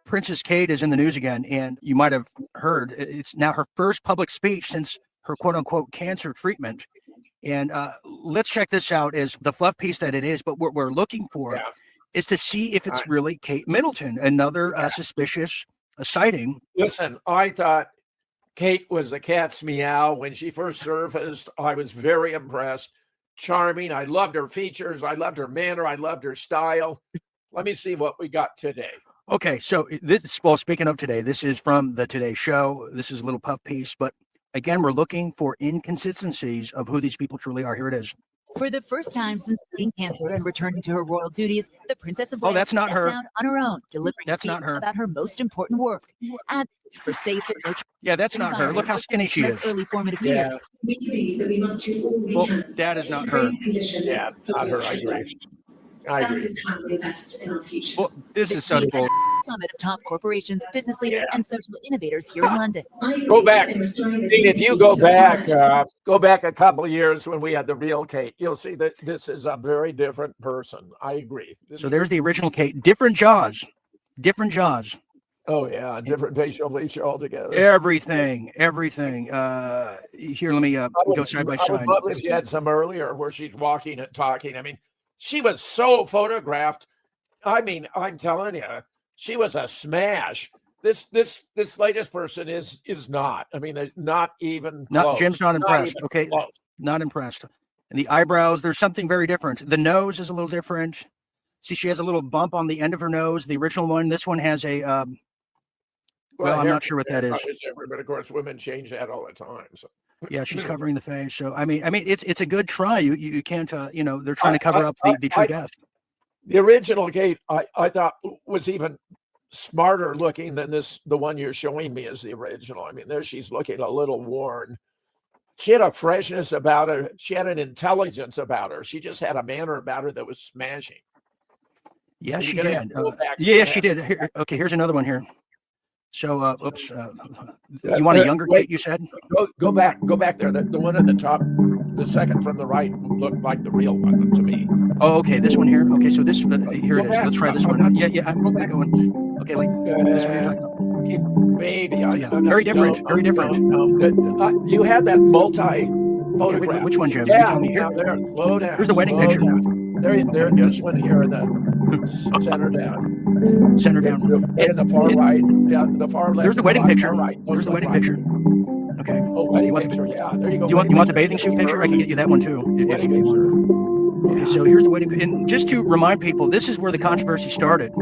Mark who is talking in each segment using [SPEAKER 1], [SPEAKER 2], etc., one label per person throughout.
[SPEAKER 1] Princess Kate is in the news again, and you might have heard it's now her first public speech since her quote-unquote cancer treatment. And let's check this out as the fluff piece that it is, but what we're looking for is to see if it's really Kate Middleton, another suspicious sighting.
[SPEAKER 2] Listen, I thought Kate was a cat's meow when she first surfaced. I was very impressed. Charming. I loved her features. I loved her manner. I loved her style. Let me see what we got today.
[SPEAKER 1] Okay, so speaking of today, this is from the Today Show. This is a little puff piece, but again, we're looking for inconsistencies of who these people truly are. Here it is.
[SPEAKER 3] For the first time since beating cancer and returning to her royal duties, the Princess of Wales
[SPEAKER 1] that's not her.
[SPEAKER 3] down on her own, delivering
[SPEAKER 1] That's not her.
[SPEAKER 3] about her most important work, for safe and nurturing.
[SPEAKER 1] Yeah, that's not her. Look how skinny she is.
[SPEAKER 3] Early formative years.
[SPEAKER 4] We believe that we must do all we can.
[SPEAKER 1] That is not her.
[SPEAKER 2] Yeah, not her. I agree.
[SPEAKER 4] That is time to invest in our future.
[SPEAKER 1] Well, this is such bull.
[SPEAKER 3] Summit of top corporations, business leaders, and social innovators here in London.
[SPEAKER 2] Go back. If you go back a couple of years when we had the real Kate, you'll see that this is a very different person. I agree.
[SPEAKER 1] So there's the original Kate. Different jaws. Different jaws.
[SPEAKER 2] Oh, yeah. Different facial feature altogether.
[SPEAKER 1] Everything. Here, let me go side by side.
[SPEAKER 2] I would love if you had some earlier where she's walking and talking. I mean, she was so photographed. I mean, I'm telling you, she was a smash. This latest person is not. I mean, it's not even close.
[SPEAKER 1] Jim's not impressed. Okay, not impressed. And the eyebrows, there's something very different. The nose is a little different. See, she has a little bump on the end of her nose. The original one, this one has a. Well, I'm not sure what that is.
[SPEAKER 2] But of course, women change that all the time. So.
[SPEAKER 1] Yeah, she's covering the face. So I mean, it's a good try. You can't. They're trying to cover up the true death.
[SPEAKER 2] The original Kate, I thought was even smarter looking than the one you're showing me as the original. I mean, there she's looking a little worn. She had a freshness about her. She had an intelligence about her. She just had a manner about her that was smashing.
[SPEAKER 1] Yeah, she did. Yeah, she did. Here, okay, here's another one here. So, you want a younger Kate, you said?
[SPEAKER 2] Go back there. The one at the top, the second from the right, looked like the real one to me.
[SPEAKER 1] Oh, okay, this one here. Okay, so this here it is. Let's try this one. Yeah, I'm going. Okay, like this one you're talking about.
[SPEAKER 2] Maybe.
[SPEAKER 1] Very different. Very different.
[SPEAKER 2] You had that multi-photograph.
[SPEAKER 1] Okay, which one, Jim?
[SPEAKER 2] Yeah,
[SPEAKER 1] tell me here.
[SPEAKER 2] There. Slow down.
[SPEAKER 1] Here's the wedding picture.
[SPEAKER 2] There. This one here in the center down.
[SPEAKER 1] Center down.
[SPEAKER 2] And the far right. Yeah, the far left.
[SPEAKER 1] There's the wedding picture.
[SPEAKER 2] Right.
[SPEAKER 1] There's the wedding picture. Okay.
[SPEAKER 2] Oh, wedding picture. Yeah, there you go.
[SPEAKER 1] You want the bathing suit picture? I can get you that one too.
[SPEAKER 2] Wedding picture.
[SPEAKER 1] Okay, so here's the wedding. And just to remind people, this is where the controversy started.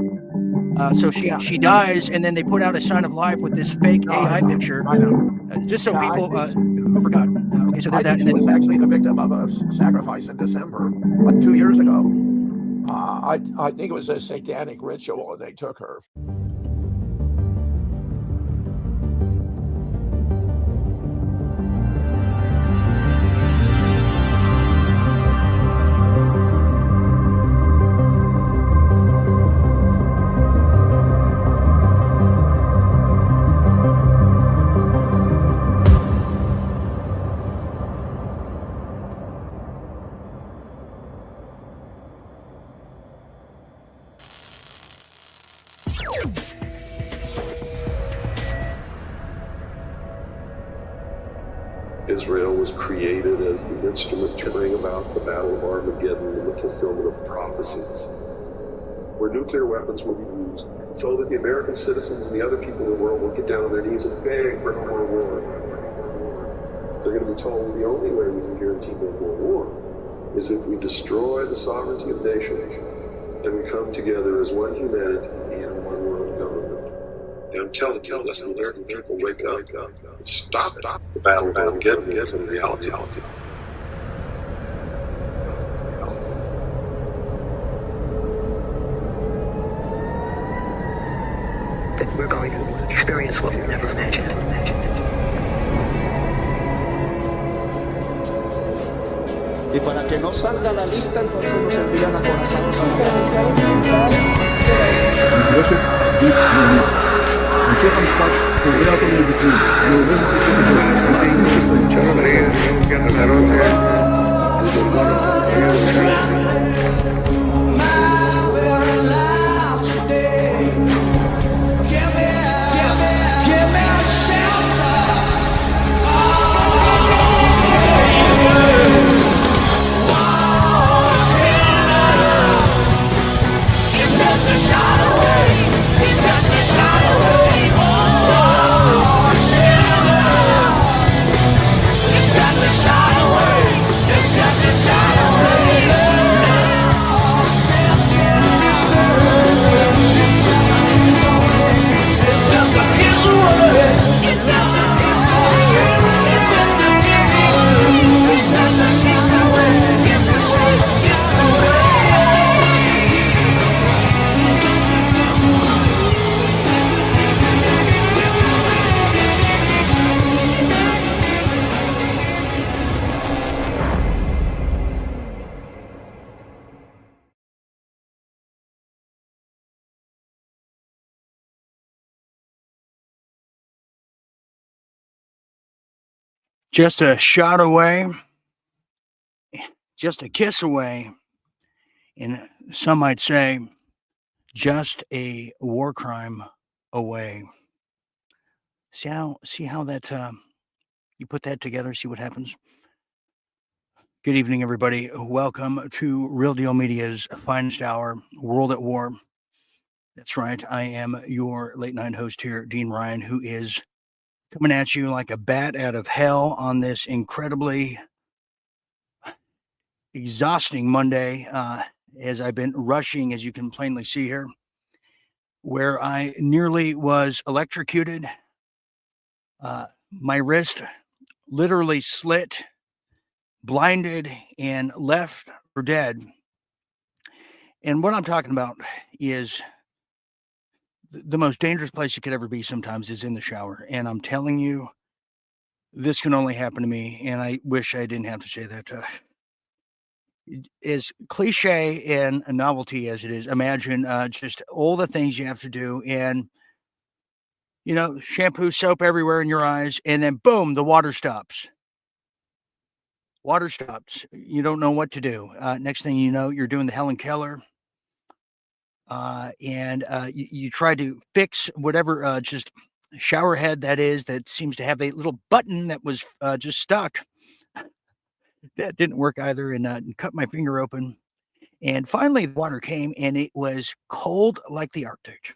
[SPEAKER 1] So she dies, and then they put out a sign of life with this fake AI picture.
[SPEAKER 2] I know.
[SPEAKER 1] Just so people who forgot. Okay, so there's that.
[SPEAKER 2] She was actually the victim of a sacrifice in December, 2 years ago. I think it was a satanic ritual, and they took her.
[SPEAKER 5] Israel was created as the instrument to bring about the Battle of Armageddon and the fulfillment of prophecies, where nuclear weapons will be used so that the American citizens and the other people in the world will get down on their knees and beg for no more war. They're going to be told the only way we can guarantee no more war is if we destroy the sovereignty of nations and we come together as one humanity and one world government. And tell us the American people wake up and stop the battle of Armageddon and become reality.
[SPEAKER 6] That we're going to experience what we've never imagined.
[SPEAKER 7] Y para que no salga la lista, entonces nos envían acorazados a la המשך המשפט קורא אותו מבפנים, מעורר חוקים מעצים ישראל.
[SPEAKER 1] Just a shot away, just a kiss away, and some might say just a war crime away. See how that you put that together, see what happens. Good evening, everybody. Welcome to Real Deal Media's finest hour, World at War. That's right. I am your late night host here, Dean Ryan, who is coming at you like a bat out of hell on this incredibly exhausting Monday, as I've been rushing, as you can plainly see here, where I nearly was electrocuted. My wrist literally slit, blinded, and left for dead. And what I'm talking about is the most dangerous place you could ever be sometimes is in the shower. And I'm telling you, this can only happen to me. And I wish I didn't have to say that. As cliche and a novelty as it is, imagine just all the things you have to do. And, shampoo, soap everywhere in your eyes. And then boom, the water stops. Water stops. You don't know what to do. Next thing you know, you're doing the Helen Keller. And you try to fix whatever just shower head that seems to have a little button that was just stuck. That didn't work either, and cut my finger open. And finally, the water came, and it was cold like the Arctic,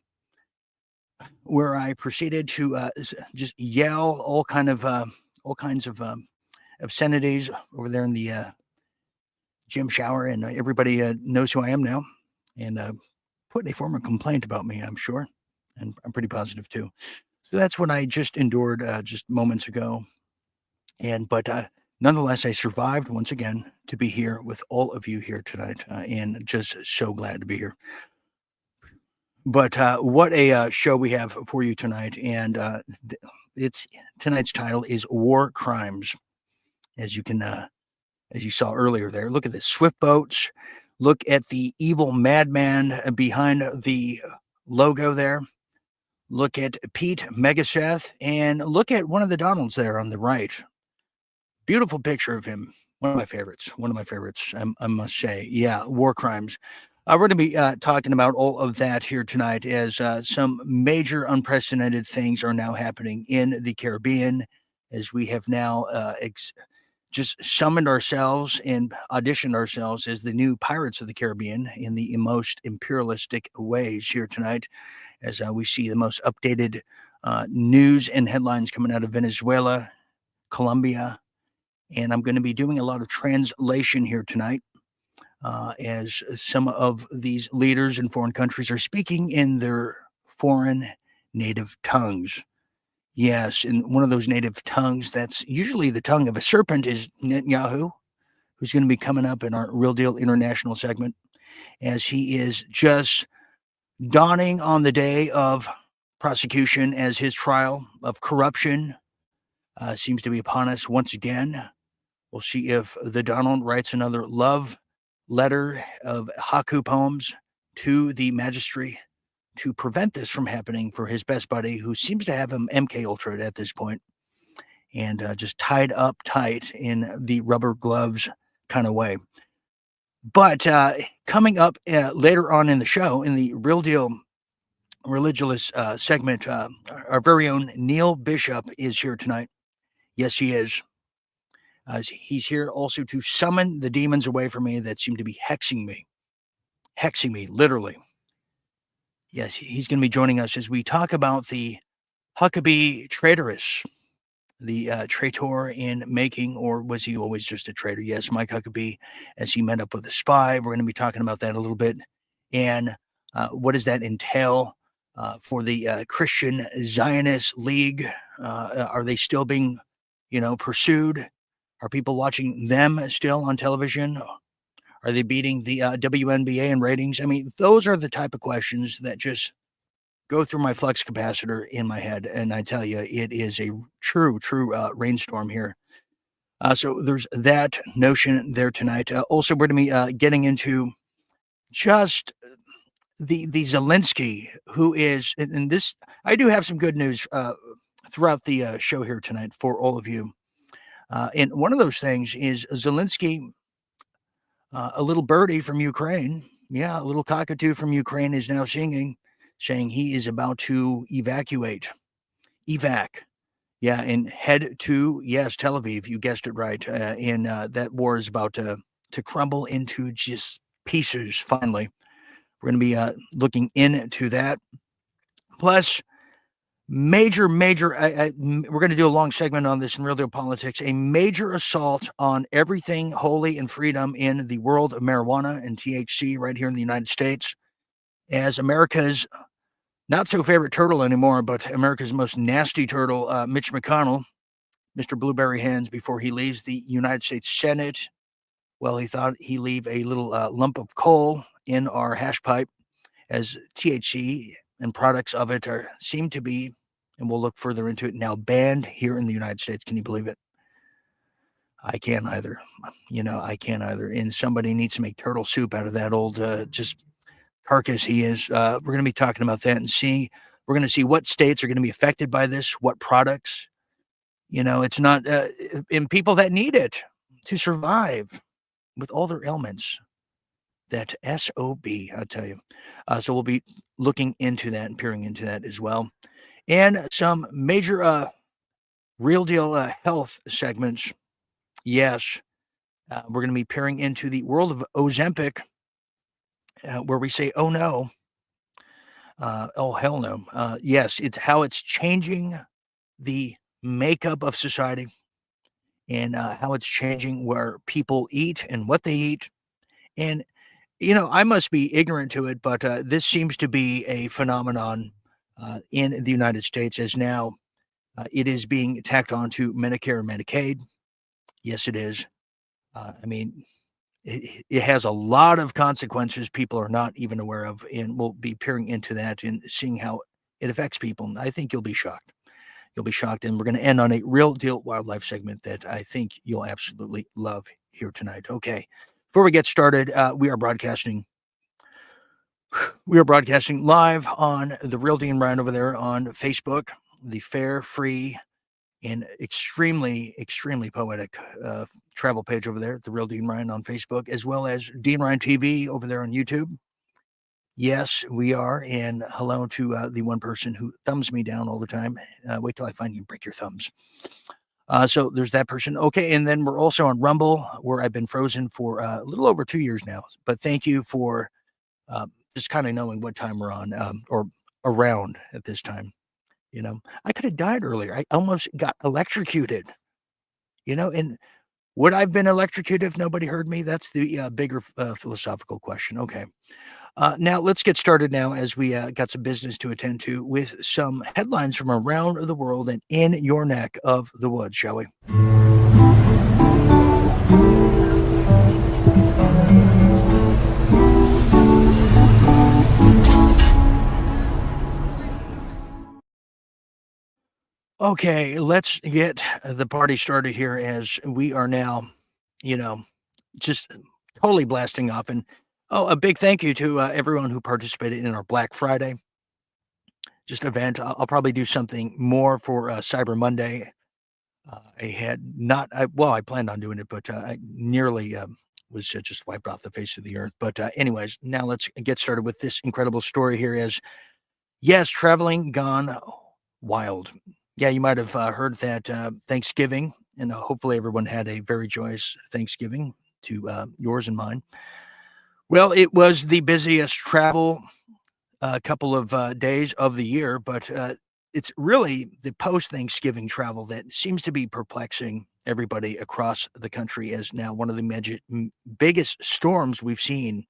[SPEAKER 1] where I proceeded to just yell all kinds of obscenities over there in the gym shower, and everybody knows who I am now, and put a formal complaint about me, I'm sure, and I'm pretty positive too. So that's what I just endured just moments ago, but nonetheless, I survived once again to be here with all of you here tonight, and just so glad to be here. But what a show we have for you tonight, and tonight's title is War Crimes, as you saw earlier there. Look at the swift boats. Look at the evil madman behind the logo there. Look at Pete Megaseth, and look at one of the Donalds there on the right. Beautiful picture of him. One of my favorites, I must say. Yeah, war crimes. We're going to be talking about all of that here tonight, as some major unprecedented things are now happening in the Caribbean, as we have now just summoned ourselves and auditioned ourselves as the new Pirates of the Caribbean in the most imperialistic ways here tonight, as we see the most updated news and headlines coming out of Venezuela, Colombia, and I'm going to be doing a lot of translation here tonight, as some of these leaders in foreign countries are speaking in their foreign native tongues. Yes, and one of those native tongues that's usually the tongue of a serpent is Netanyahu, who's going to be coming up in our Real Deal International segment, as he is just dawning on the day of prosecution, as his trial of corruption seems to be upon us once again. We'll see if the Donald writes another love letter of haiku poems to the magistrate to prevent this from happening for his best buddy, who seems to have him MK Ultra at this point, and just tied up tight in the rubber gloves kind of way. But coming up later on in the show, in the Real Deal Religious segment, our very own Neil Bishop is here tonight. Yes, he is. He's here also to summon the demons away from me that seem to be hexing me, literally. Yes, he's going to be joining us as we talk about the Huckabee traitoress, the traitor in making, or was he always just a traitor? Yes, Mike Huckabee, as he met up with a spy. We're going to be talking about that a little bit. And what does that entail for the Christian Zionist League? Are they still being, pursued? Are people watching them still on television? Are they beating the WNBA in ratings? I mean, those are the type of questions that just go through my flux capacitor in my head. And I tell you, it is a true rainstorm here. So there's that notion there tonight. Also, we're going to be getting into just the Zelensky, who is, and this, I do have some good news throughout the show here tonight for all of you. And one of those things is Zelensky, a little birdie from Ukraine. Yeah, a little cockatoo from Ukraine is now singing, saying he is about to evac. Yeah, and head to, yes, Tel Aviv. You guessed it right. And that war is about to crumble into just pieces finally. We're going to be looking into that. Plus, major, we're going to do a long segment on this in Real Deal Politics, a major assault on everything holy and freedom in the world of marijuana and THC right here in the United States, as America's not so favorite turtle anymore, but America's most nasty turtle, Mitch McConnell, Mr. Blueberry Hands, before he leaves the United States Senate. Well, he thought he'd leave a little lump of coal in our hash pipe, as THC and products of it seem to be, and we'll look further into it, now banned here in the United States. Can you believe it? I can't either. I can't either. And somebody needs to make turtle soup out of that old just carcass he is. We're going to be talking about that and we're going to see what states are going to be affected by this, what products. It's not in people that need it to survive with all their ailments. That SOB, I'll tell you. So we'll be looking into that and peering into that as well. And some major real deal health segments. Yes, we're going to be peering into the world of Ozempic, where we say, oh no. Oh, hell no. Yes, it's how it's changing the makeup of society and how it's changing where people eat and what they eat. And I must be ignorant to it, but this seems to be a phenomenon in the United States, as now it is being tacked on to Medicare and Medicaid. Yes, it is. It has a lot of consequences people are not even aware of, and we'll be peering into that and seeing how it affects people. And I think you'll be shocked. You'll be shocked, and we're going to end on a real deal wildlife segment that I think you'll absolutely love here tonight. Okay. Before we get started, we are broadcasting live on The Real Dean Ryan over there on Facebook, the fair, free, and extremely, extremely poetic travel page over there, The Real Dean Ryan on Facebook, as well as Dean Ryan TV over there on YouTube. Yes, we are. And hello to the one person who thumbs me down all the time. Wait till I find you and break your thumbs. So there's that person. Okay. And then we're also on Rumble, where I've been frozen for a little over 2 years now. But thank you for just kind of knowing what time we're on or around at this time. I could have died earlier. I almost got electrocuted, and would I have been electrocuted if nobody heard me? That's the bigger philosophical question. Okay. Now let's get started now, as we got some business to attend to with some headlines from around the world and in your neck of the woods, shall we? Okay, let's get the party started here, as we are now, just totally blasting off. And a big thank you to everyone who participated in our Black Friday just event. I'll probably do something more for Cyber Monday. I planned on doing it, but I nearly was just wiped off the face of the earth. But anyways, now let's get started with this incredible story here. As yes, traveling gone wild. Yeah, you might have heard that Thanksgiving, and hopefully everyone had a very joyous Thanksgiving, to yours and mine. Well, it was the busiest travel couple of days of the year, but it's really the post-Thanksgiving travel that seems to be perplexing everybody across the country, as now one of the biggest storms we've seen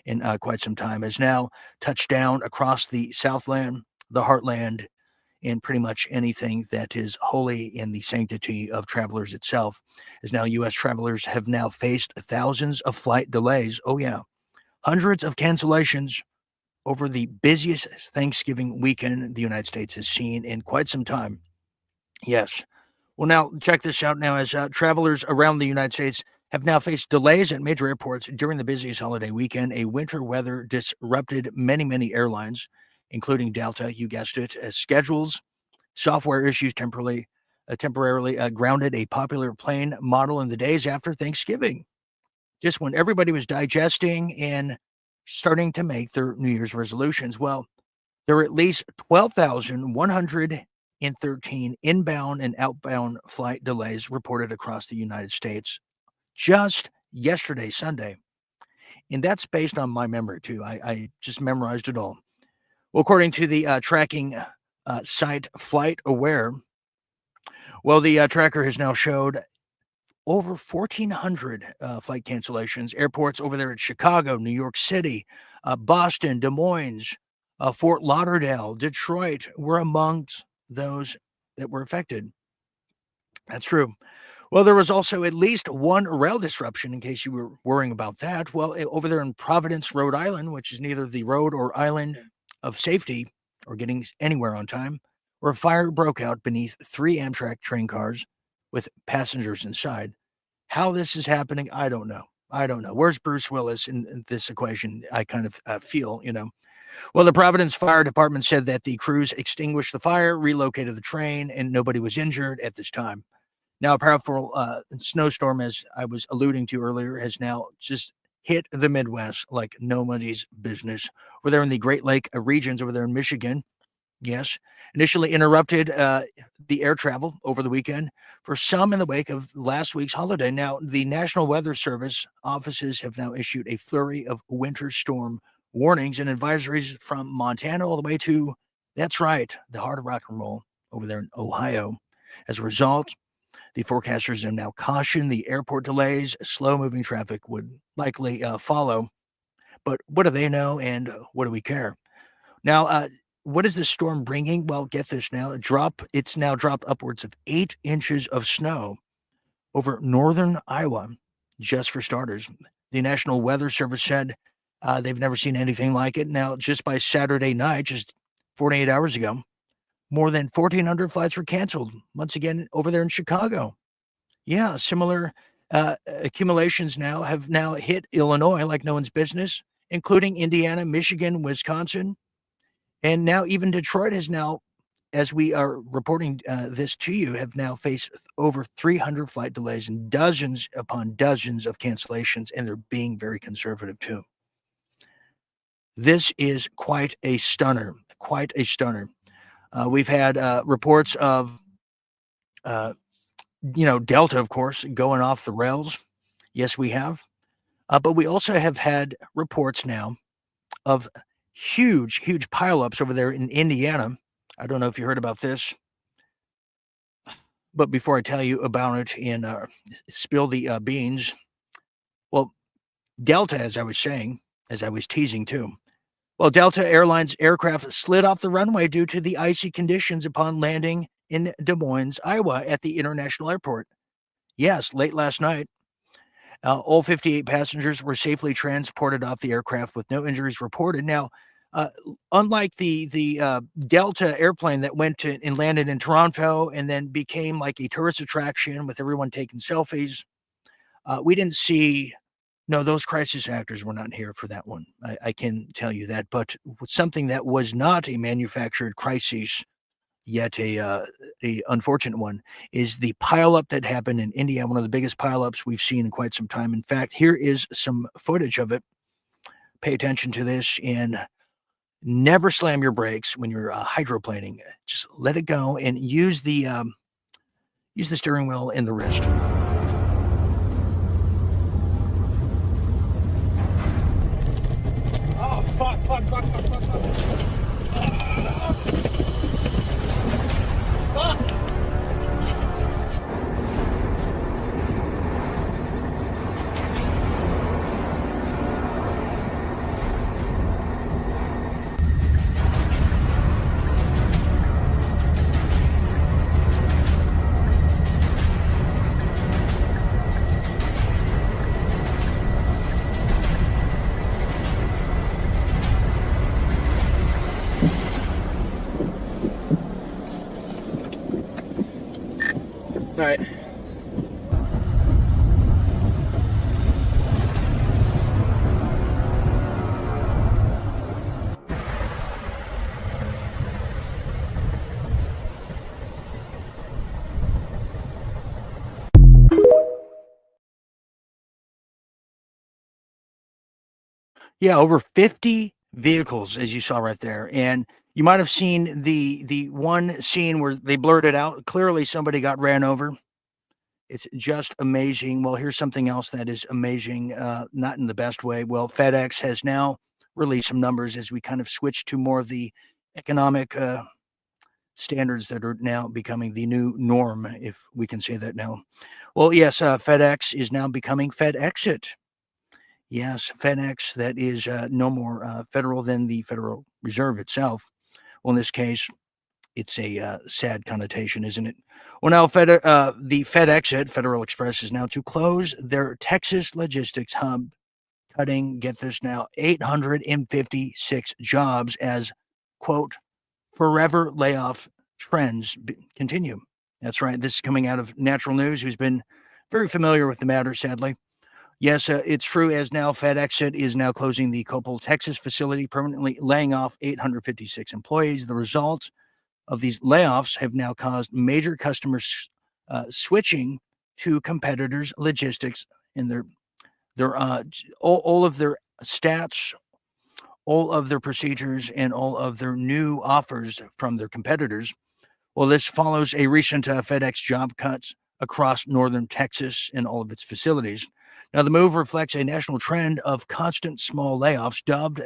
[SPEAKER 1] in quite some time has now touched down across the Southland, the Heartland, and pretty much anything that is holy in the sanctity of travelers itself. As now U.S. travelers have now faced thousands of flight delays. Oh, yeah. Hundreds of cancellations over the busiest Thanksgiving weekend the United States has seen in quite some time. Yes. Well, now check this out now, as travelers around the United States have now faced delays at major airports during the busiest holiday weekend. A winter weather disrupted many airlines, including Delta, you guessed it, as schedules, software issues temporarily temporarily grounded a popular plane model in the days after Thanksgiving, just when everybody was digesting and starting to make their New Year's resolutions. Well, there were at least 12,113 inbound and outbound flight delays reported across the United States just yesterday, Sunday. And that's based on my memory, too. I just memorized it all. Well, according to the tracking site Flight Aware, well, the tracker has now showed over 1,400 flight cancellations. Airports over there at Chicago, New York City, Boston, Des Moines, Fort Lauderdale, Detroit were amongst those that were affected. That's true. Well, there was also at least one rail disruption, in case you were worrying about that. Well, over there in Providence, Rhode Island, which is neither the road or island of safety or getting anywhere on time, where a fire broke out beneath 3 Amtrak train cars with passengers inside. How this is happening, I don't know. Where's Bruce Willis in this equation? I kind of feel. Well, the Providence Fire Department said that the crews extinguished the fire, relocated the train, and nobody was injured at this time. Now, a powerful snowstorm, as I was alluding to earlier, has now just hit the Midwest like nobody's business. Over there in the Great Lake regions over there in Michigan, yes, initially interrupted the air travel over the weekend for some in the wake of last week's holiday. Now, the National Weather Service offices have now issued a flurry of winter storm warnings and advisories from Montana all the way to, that's right, the heart of rock and roll over there in Ohio. As a result, the forecasters have now cautioned the airport delays. Slow-moving traffic would likely follow. But what do they know, and what do we care? Now, what is this storm bringing? Well, get this now. It's now dropped upwards of 8 inches of snow over northern Iowa, just for starters. The National Weather Service said they've never seen anything like it. Now, just by Saturday night, just 48 hours ago, more than 1,400 flights were canceled. Once again, over there in Chicago. Yeah, similar accumulations have now hit Illinois like no one's business, including Indiana, Michigan, Wisconsin. And now even Detroit has now, as we are reporting this to you, have now faced over 300 flight delays and dozens upon dozens of cancellations, and they're being very conservative too. This is quite a stunner, we've had reports of, Delta, of course, going off the rails. Yes, we have. But we also have had reports now of huge pileups over there in Indiana. I don't know if you heard about this. But before I tell you about it and spill the beans, well, Delta, as I was teasing too. Well, Delta Airlines aircraft slid off the runway due to the icy conditions upon landing in Des Moines, Iowa at the international airport. Yes, late last night. All 58 passengers were safely transported off the aircraft with no injuries reported. Now, unlike the Delta airplane that went to and landed in Toronto and then became like a tourist attraction with everyone taking selfies, we didn't see. No, those crisis actors were not here for that one. I can tell you that. But something that was not a manufactured crisis, yet a unfortunate one, is the pileup that happened in India, one of the biggest pileups we've seen in quite some time. In fact, here is some footage of it. Pay attention to this and never slam your brakes when you're hydroplaning. Just let it go and use the steering wheel and the wrist.
[SPEAKER 2] Fuck. All right.
[SPEAKER 1] Yeah, over 50 vehicles, as you saw right there. And you might have seen the one scene where they blurted out. Clearly, somebody got ran over. It's just amazing. Well, here's something else that is amazing, not in the best way. Well, FedEx has now released some numbers as we kind of switch to more of the economic standards that are now becoming the new norm, if we can say that now. Well, yes, FedEx is now becoming FedExit. Yes, FedEx, that is no more federal than the Federal Reserve itself. Well, in this case, it's a sad connotation, isn't it? Well, now the FedExit, Federal Express, is now to close their Texas logistics hub, cutting, get this now, 856 jobs as, quote, forever layoff trends continue. That's right. This is coming out of Natural News, who's been very familiar with the matter, sadly. Yes, it's true, as now FedExit is now closing the Coppell, Texas facility, permanently laying off 856 employees. The result of these layoffs have now caused major customers switching to competitors' logistics and their all of their stats, all of their procedures, and all of their new offers from their competitors. Well, this follows a recent FedEx job cuts across northern Texas and all of its facilities. Now, the move reflects a national trend of constant small layoffs, dubbed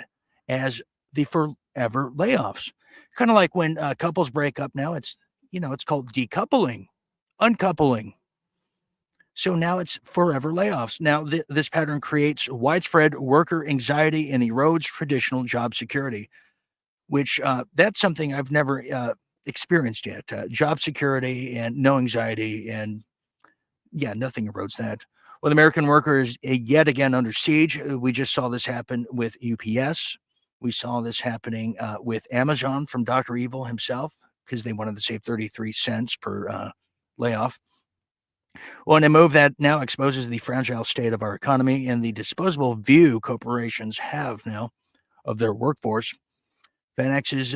[SPEAKER 1] as the forever layoffs. Kind of like when couples break up now, it's called decoupling, uncoupling. So now it's forever layoffs. Now, this pattern creates widespread worker anxiety and erodes traditional job security, which that's something I've never experienced yet. Job security and no anxiety, and yeah, nothing erodes that. Well, the American worker is yet again under siege. We just saw this happen with UPS. We saw this happening with Amazon from Dr. Evil himself, because they wanted to save 33 cents per layoff. Well, in a move that now exposes the fragile state of our economy and the disposable view corporations have now of their workforce, FedEx is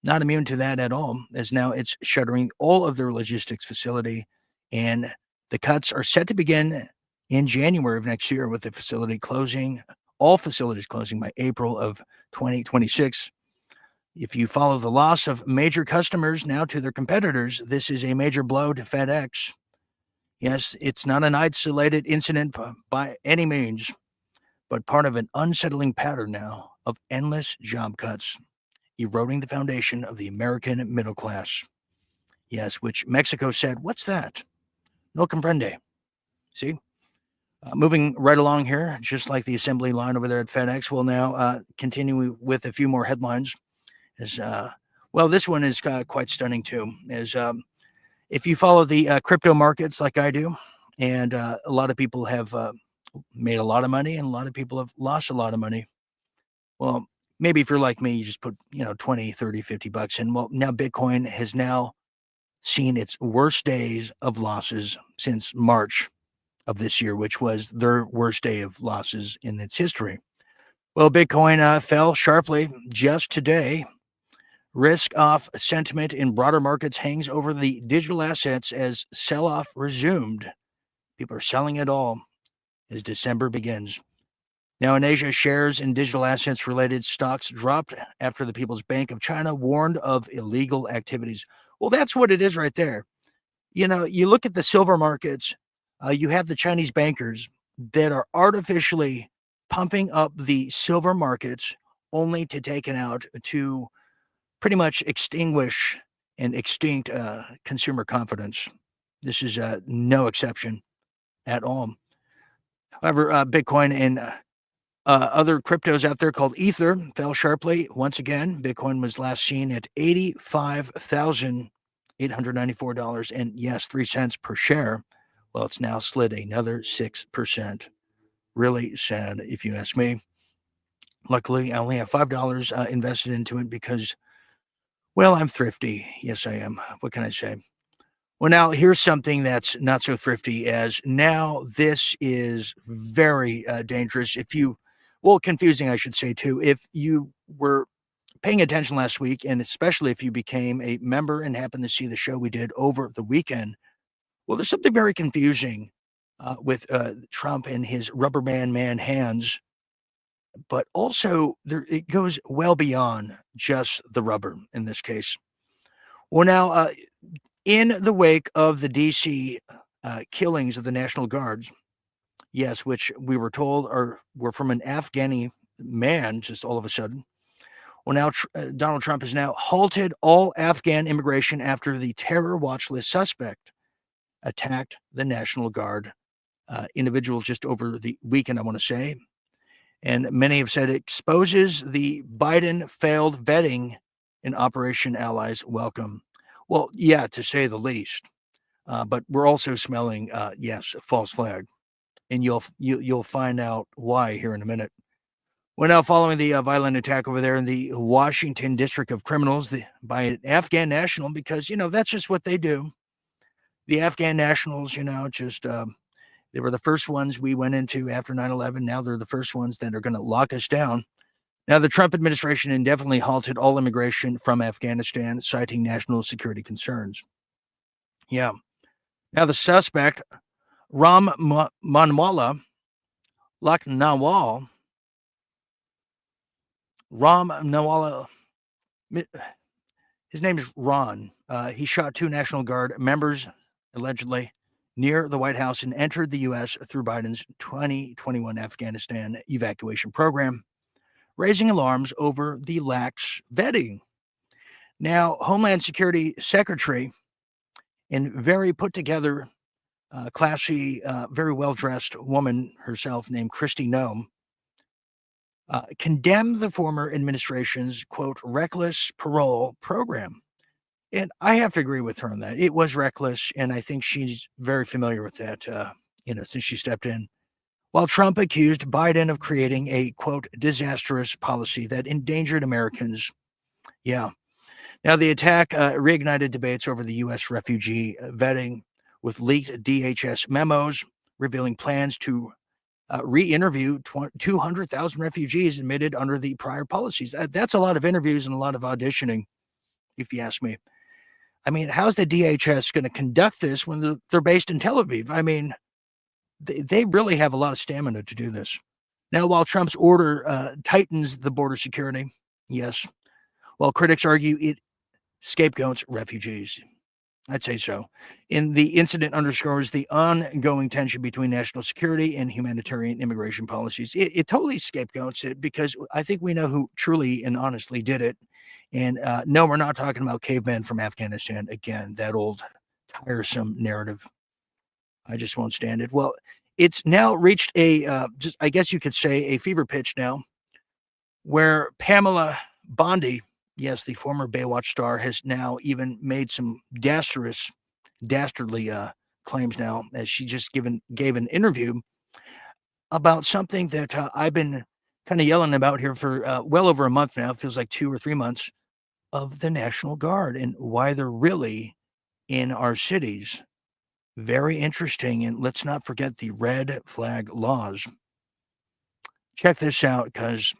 [SPEAKER 1] not immune to that at all, as now it's shuttering all of their logistics facility, and the cuts are set to begin in January of next year, with the facility closing, all facilities closing by April of 2026. If you follow the loss of major customers now to their competitors, this is a major blow to FedEx. Yes, it's not an isolated incident by any means, but part of an unsettling pattern now of endless job cuts, eroding the foundation of the American middle class. Yes, which Mexico said, "What's that? No comprende." See? Moving right along here, just like the assembly line over there at FedEx, we'll now continue with a few more headlines. Well, this one is quite stunning too. If you follow the crypto markets like I do, and a lot of people have made a lot of money, and a lot of people have lost a lot of money. Well, maybe if you're like me, you just put 20, 30, 50 bucks in. Well, now Bitcoin has now seen its worst days of losses since March of this year, which was their worst day of losses in its history. Well, Bitcoin fell sharply just today. Risk-off sentiment in broader markets hangs over the digital assets as sell-off resumed. People are selling it all as December begins. Now, in Asia, shares in digital assets-related stocks dropped after the People's Bank of China warned of illegal activities. Well, that's what it is right there. You look at the silver markets, you have the Chinese bankers that are artificially pumping up the silver markets only to take it out to pretty much extinguish and extinct consumer confidence. This is no exception at all. However, Bitcoin and other cryptos out there called Ether fell sharply. Once again, Bitcoin was last seen at $85,894 and yes, 3 cents per share. Well, it's now slid another 6%. Really sad, if you ask me. Luckily, I only have $5 invested into it because, well, I'm thrifty. Yes, I am. What can I say? Well, now here's something that's not so thrifty, as now this is very dangerous. Confusing, I should say, too. If you were paying attention last week, and especially if you became a member and happened to see the show we did over the weekend, well, there's something very confusing with Trump and his rubber band man hands but also it goes well beyond just the rubber in this case. Well, now, in the wake of the DC killings of the National Guards, yes, which we were told were from an Afghani man, just all of a sudden. Well, now Donald Trump has now halted all Afghan immigration after the terror watch list suspect attacked the National Guard individual just over the weekend, I want to say. And many have said it exposes the Biden failed vetting in Operation Allies Welcome. Well, yeah, to say the least. But we're also smelling, yes, a false flag. And you'll find out why here in a minute. Well, now, following the violent attack over there in the Washington District of Criminals by an Afghan national, because, that's just what they do. The Afghan nationals, just they were the first ones we went into after 9/11. Now they're the first ones that are going to lock us down. Now, the Trump administration indefinitely halted all immigration from Afghanistan, citing national security concerns. Yeah. Now, the suspect, Ram Manwala Laknawal, his name is Ron. He shot 2 National Guard members, allegedly, near the White House and entered the U.S. through Biden's 2021 Afghanistan evacuation program, raising alarms over the lax vetting. Now, Homeland Security Secretary and very put-together, classy, very well-dressed woman herself named Kristi Noem condemned the former administration's, quote, reckless parole program. And I have to agree with her on that. It was reckless, and I think she's very familiar with that, since she stepped in. While Trump accused Biden of creating a, quote, disastrous policy that endangered Americans. Yeah. Now, the attack reignited debates over the U.S. refugee vetting, with leaked DHS memos revealing plans to re-interview 200,000 refugees admitted under the prior policies. That's a lot of interviews and a lot of auditioning, if you ask me. I mean, how's the DHS going to conduct this when they're based in Tel Aviv? I mean, they really have a lot of stamina to do this. Now, while Trump's order tightens the border security, yes, while critics argue it scapegoats refugees, I'd say so. The incident underscores the ongoing tension between national security and humanitarian immigration policies. It totally scapegoats it, because I think we know who truly and honestly did it. And no, we're not talking about cavemen from Afghanistan. Again, that old tiresome narrative. I just won't stand it. Well, it's now reached I guess you could say, a fever pitch now, where Pamela Bondi, yes, the former Baywatch star, has now even made some dastardly claims now, as she just gave an interview about something that I've been kind of yelling about here for well over a month now. It feels like 2 or 3 months, of the National Guard and why they're really in our cities. Very interesting. And let's not forget the red flag laws. Check this out, because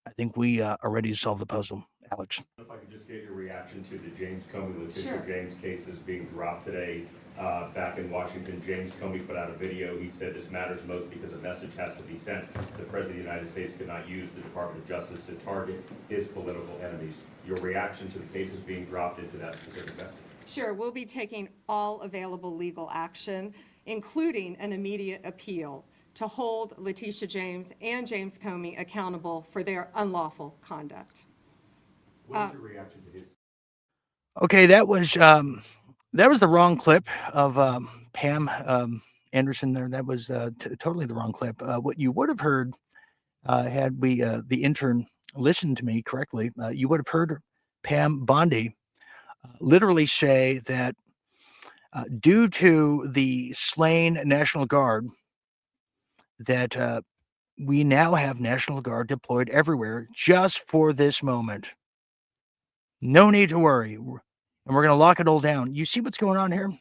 [SPEAKER 1] I think we are ready to solve the puzzle. Alex.
[SPEAKER 8] If I could just get your reaction to the James Comey, Letitia James cases being dropped today. Back in Washington, James Comey put out a video. He said this matters most because a message has to be sent. The President of the United States could not use the Department of Justice to target his political enemies. Your reaction to the cases being dropped into that specific investigation?
[SPEAKER 9] Sure, we'll be taking all available legal action, including an immediate appeal, to hold Letitia James and James Comey accountable for their unlawful conduct.
[SPEAKER 8] What is your reaction to his?
[SPEAKER 1] Okay, that was the wrong clip of Pam Anderson there. That was totally the wrong clip. What you would have heard had we the intern listened to me correctly, you would have heard Pam Bondi literally say that due to the slain National Guard, that we now have National Guard deployed everywhere just for this moment. No need to worry. And we're going to lock it all down. You see what's going on here?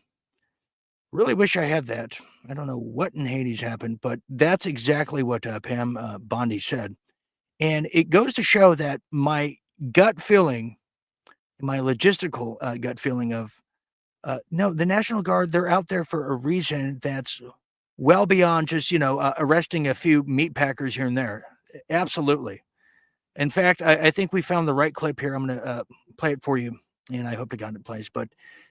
[SPEAKER 1] Really wish I had that. I don't know what in Hades happened, but that's exactly what Pam Bondi said. And it goes to show that my gut feeling, my logistical gut feeling of, no, the National Guard, they're out there for a reason that's well beyond just, arresting a few meat packers here and there. Absolutely. In fact, I think we found the right clip here. I'm going to play it for you, and I hope to God it plays. But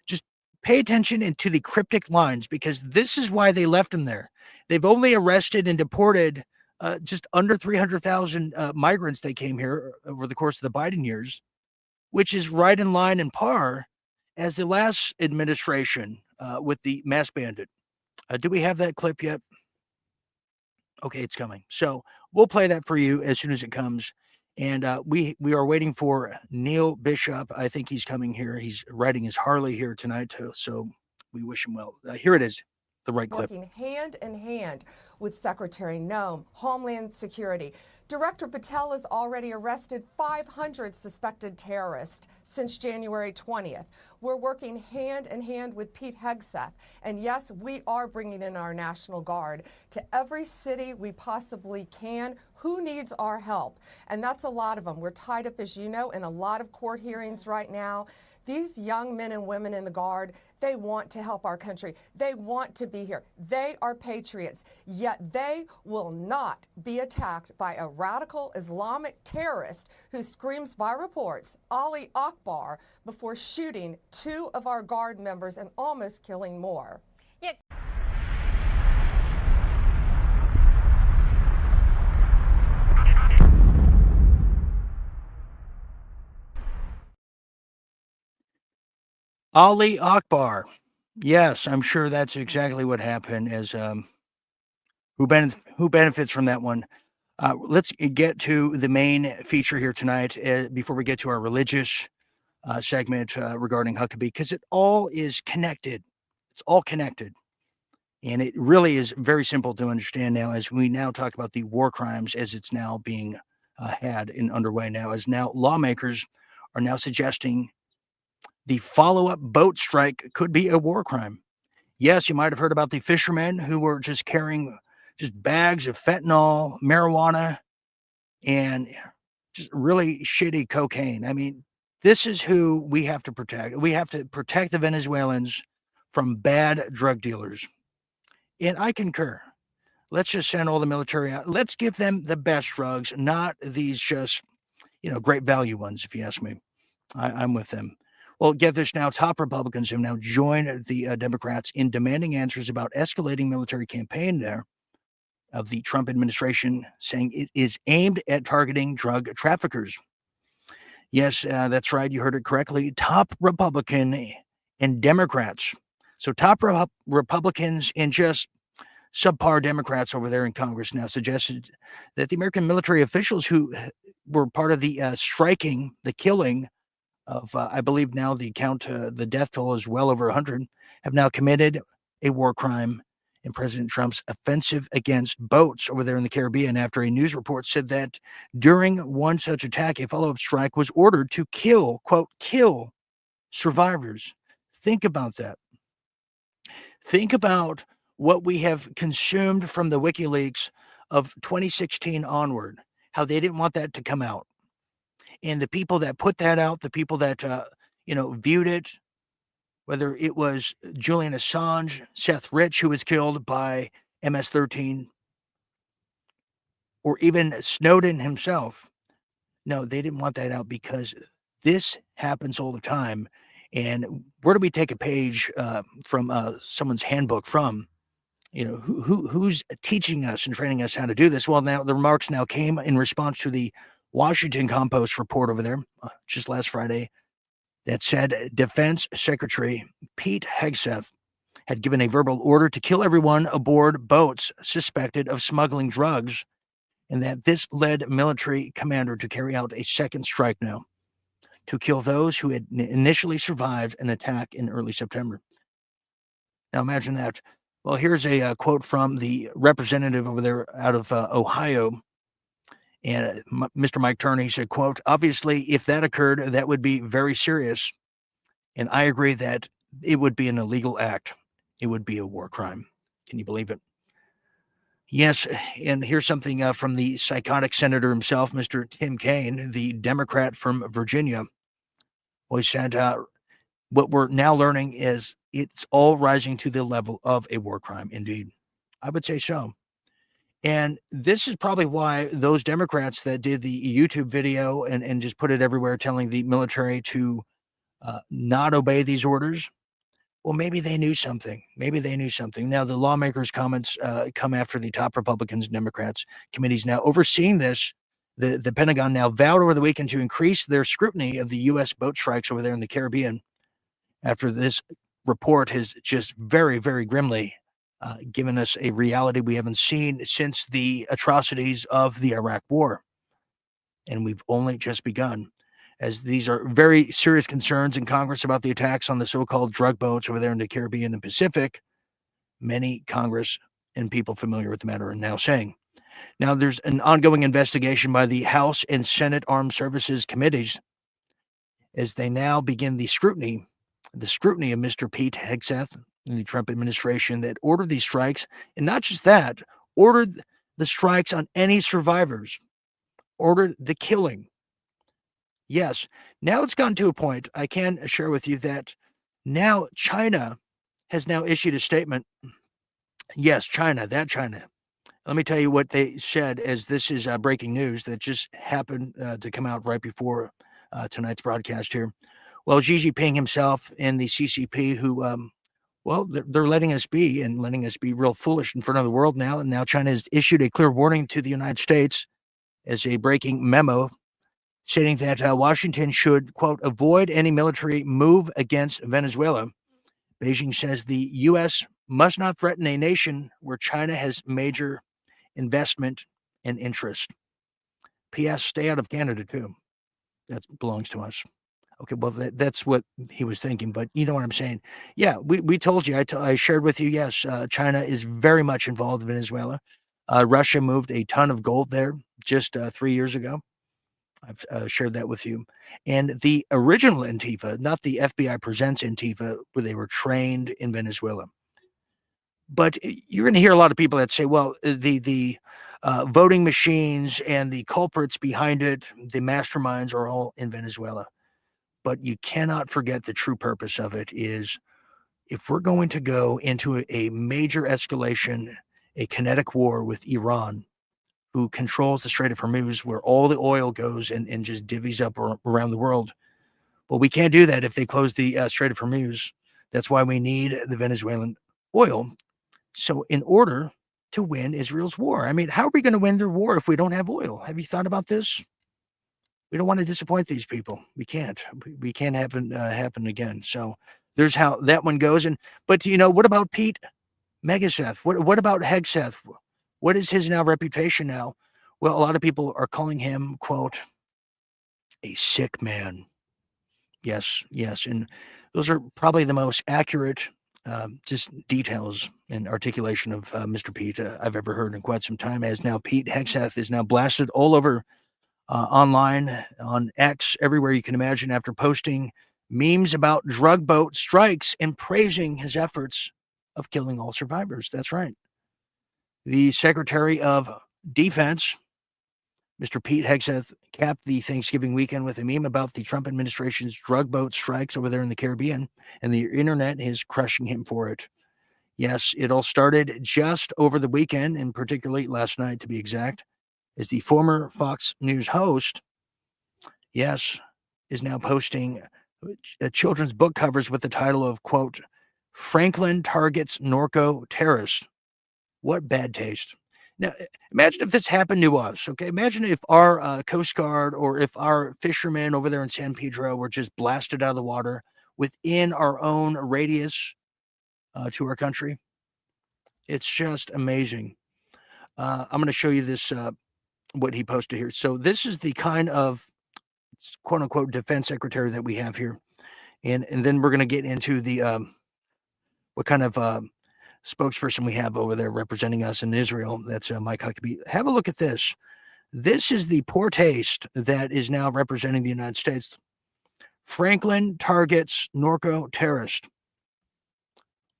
[SPEAKER 1] just pay attention into the cryptic lines, because this is why they left him there. They've only arrested and deported just under 300,000 migrants that came here over the course of the Biden years, which is right in line and par as the last administration with the mass bandit. Do we have that clip yet? Okay, it's coming. So we'll play that for you as soon as it comes. And we are waiting for Neil Bishop. I think he's coming here. He's riding his Harley here tonight. So we wish him well. Here it is, the right clip.
[SPEAKER 9] Working hand in hand with Secretary Noem, Homeland Security. Director Patel has already arrested 500 suspected terrorists since January 20th. We're working hand in hand with Pete Hegseth. And yes, we are bringing in our National Guard to every city we possibly can. Who needs our help? And that's a lot of them. We're tied up, as you know, in a lot of court hearings right now. These young men and women in the Guard, they want to help our country. They want to be here. They are patriots, yet they will not be attacked by a radical Islamic terrorist who screams by reports, Ali Akbar, before shooting 2 of our Guard members and almost killing more.
[SPEAKER 10] Yeah.
[SPEAKER 1] Ali Akbar. Yes, I'm sure that's exactly what happened. As who benefits from that one? Let's get to the main feature here tonight before we get to our religious segment regarding Huckabee, because it all is connected. It's all connected. And it really is very simple to understand now as we now talk about the war crimes as it's now being had and underway now, as now lawmakers are now suggesting the follow-up boat strike could be a war crime. Yes, you might have heard about the fishermen who were just carrying just bags of fentanyl, marijuana, and just really shitty cocaine. I mean, this is who we have to protect. We have to protect the Venezuelans from bad drug dealers. And I concur. Let's just send all the military out. Let's give them the best drugs, not these just, great value ones, if you ask me. I'm with them. Well, get this now. Top Republicans have now joined the Democrats in demanding answers about escalating military campaign there of the Trump administration, saying it is aimed at targeting drug traffickers. Yes, that's right. You heard it correctly. Top Republican and Democrats. So top Republicans and just subpar Democrats over there in Congress now suggested that the American military officials who were part of the striking, the killing of, I believe now the death toll is well over 100, have now committed a war crime in President Trump's offensive against boats over there in the Caribbean, after a news report said that during one such attack, a follow-up strike was ordered to kill, quote, kill survivors. Think about that. Think about what we have consumed from the WikiLeaks of 2016 onward, how they didn't want that to come out. And the people that put that out, the people that, viewed it, whether it was Julian Assange, Seth Rich, who was killed by MS-13, or even Snowden himself. No, they didn't want that out because this happens all the time. And where do we take a page from someone's handbook from? Who's teaching us and training us how to do this? Well, now the remarks now came in response to the Washington Compost report over there just last Friday that said Defense Secretary Pete Hegseth had given a verbal order to kill everyone aboard boats suspected of smuggling drugs, and that this led military commander to carry out a second strike now to kill those who had initially survived an attack in early September. Now imagine that. Well, here's a quote from the representative over there out of Ohio. And Mr. Mike Turner, he said, quote, obviously, if that occurred, that would be very serious. And I agree that it would be an illegal act. It would be a war crime. Can you believe it? Yes. And here's something from the psychotic senator himself, Mr. Tim Kaine, the Democrat from Virginia. Well, he said, what we're now learning is it's all rising to the level of a war crime. Indeed, I would say so. And this is probably why those Democrats that did the YouTube video and just put it everywhere telling the military to not obey these orders, well, maybe they knew something. Maybe they knew something. Now, the lawmakers' comments come after the top Republicans and Democrats committees now overseeing this. The Pentagon now vowed over the weekend to increase their scrutiny of the U.S. boat strikes over there in the Caribbean after this report has just very, very grimly given us a reality we haven't seen since the atrocities of the Iraq War. And we've only just begun, as these are very serious concerns in Congress about the attacks on the so-called drug boats over there in the Caribbean and Pacific. Many Congress and people familiar with the matter are now saying. Now, there's an ongoing investigation by the House and Senate Armed Services Committees as they now begin the scrutiny of Mr. Pete Hegseth in the Trump administration that ordered these strikes. And not just that, ordered the strikes on any survivors, ordered the killing. Yes, now it's gotten to a point, I can share with you that now China has now issued a statement. Yes, China, that China. Let me tell you what they said, as this is breaking news that just happened to come out right before tonight's broadcast here. Well, Xi Jinping himself and the CCP, who, well, they're letting us be and letting us be real foolish in front of the world now. And now China has issued a clear warning to the United States as a breaking memo stating that Washington should, quote, avoid any military move against Venezuela. Beijing says the U.S. must not threaten a nation where China has major investment and interest. P.S. Stay out of Canada, too. That belongs to us. Okay, well, that's what he was thinking, but you know what I'm saying. Yeah, we told you, I shared with you, yes, China is very much involved in Venezuela. Russia moved a ton of gold there just 3 years ago. I've shared that with you. And the original Antifa, not the FBI Presents Antifa, where they were trained in Venezuela. But you're going to hear a lot of people that say, well, the voting machines and the culprits behind it, the masterminds are all in Venezuela. But you cannot forget the true purpose of it is if we're going to go into a major escalation, a kinetic war with Iran, who controls the Strait of Hormuz, where all the oil goes and just divvies up around the world. Well, we can't do that if they close the Strait of Hormuz. That's why we need the Venezuelan oil. So in order to win Israel's war, I mean, how are we going to win their war if we don't have oil? Have you thought about this? We don't want to disappoint these people. We can't. We can't happen again. So there's how that one goes. But you know, what about Pete Megaseth? What about Hegseth? What is his now reputation now? Well, a lot of people are calling him, quote, a sick man. Yes. And those are probably the most accurate just details and articulation of Mr. Pete I've ever heard in quite some time, as now Pete Hegseth is now blasted all over online, on X, everywhere you can imagine, after posting memes about drug boat strikes and praising his efforts of killing all survivors. That's right. The Secretary of Defense, Mr. Pete Hegseth, capped the Thanksgiving weekend with a meme about the Trump administration's drug boat strikes over there in the Caribbean, and the internet is crushing him for it. Yes, it all started just over the weekend, and particularly last night, to be exact, as the former Fox News host, yes, is now posting children's book covers with the title of, quote, Franklin targets Norco terrorist. What bad taste. Now, imagine if this happened to us, okay? Imagine if our Coast Guard or if our fishermen over there in San Pedro were just blasted out of the water within our own radius to our country. It's just amazing. I'm going to show you this, what he posted here. So this is the kind of quote-unquote defense secretary that we have here. And then we're going to get into the what kind of spokesperson we have over there representing us in Israel. That's Mike Huckabee. Have a look at this. This is the poor taste that is now representing the United States. Franklin targets Norco terrorist.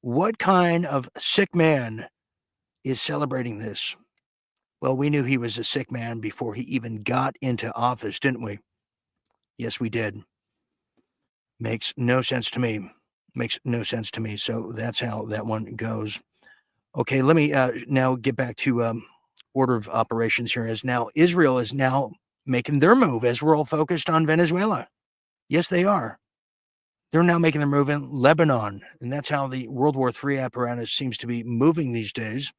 [SPEAKER 1] What kind of sick man is celebrating this? Well, we knew he was a sick man before he even got into office, didn't we? Yes, we did. Makes no sense to me. Makes no sense to me. So that's how that one goes. Okay, let me now get back to order of operations here is now Israel is now making their move as we're all focused on Venezuela. Yes, they are. They're now making their move in Lebanon, and that's how the World War III apparatus seems to be moving these days,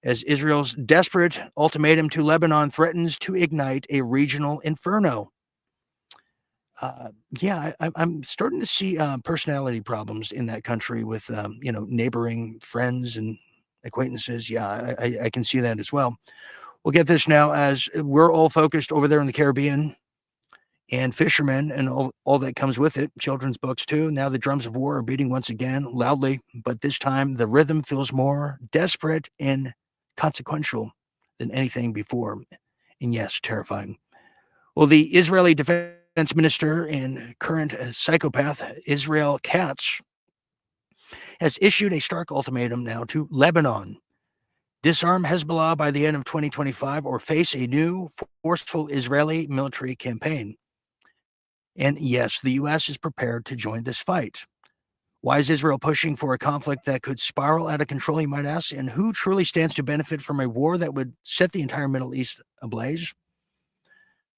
[SPEAKER 1] as Israel's desperate ultimatum to Lebanon threatens to ignite a regional inferno. I'm starting to see personality problems in that country with, neighboring friends and acquaintances. Yeah, I can see that as well. We'll get this now as we're all focused over there in the Caribbean and fishermen and all that comes with it, children's books too. Now the drums of war are beating once again loudly, but this time the rhythm feels more desperate and consequential than anything before. And yes, terrifying. Well, the Israeli defense minister and current psychopath, Israel Katz, has issued a stark ultimatum now to Lebanon. Disarm Hezbollah by the end of 2025 or face a new forceful Israeli military campaign. And yes, the U.S. is prepared to join this fight. Why is Israel pushing for a conflict that could spiral out of control, you might ask? And who truly stands to benefit from a war that would set the entire Middle East ablaze?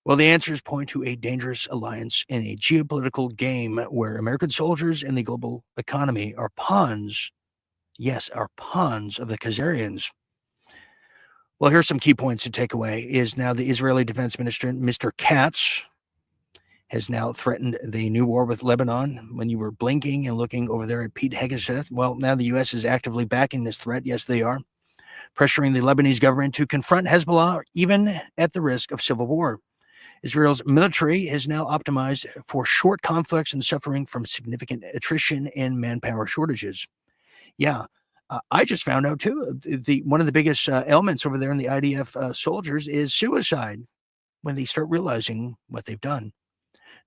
[SPEAKER 1] Well, the answers point to a dangerous alliance in a geopolitical game where American soldiers and the global economy are pawns. Yes, are pawns of the Khazarians. Well, here's some key points to take away. Is now the Israeli defense minister, Mr. Katz, has now threatened the new war with Lebanon. When you were blinking and looking over there at Pete Hegseth, well, now the U.S. is actively backing this threat. Yes, they are. Pressuring the Lebanese government to confront Hezbollah, even at the risk of civil war. Israel's military is now optimized for short conflicts and suffering from significant attrition and manpower shortages. Yeah, I just found out, too, one of the biggest elements over there in the IDF soldiers is suicide when they start realizing what they've done.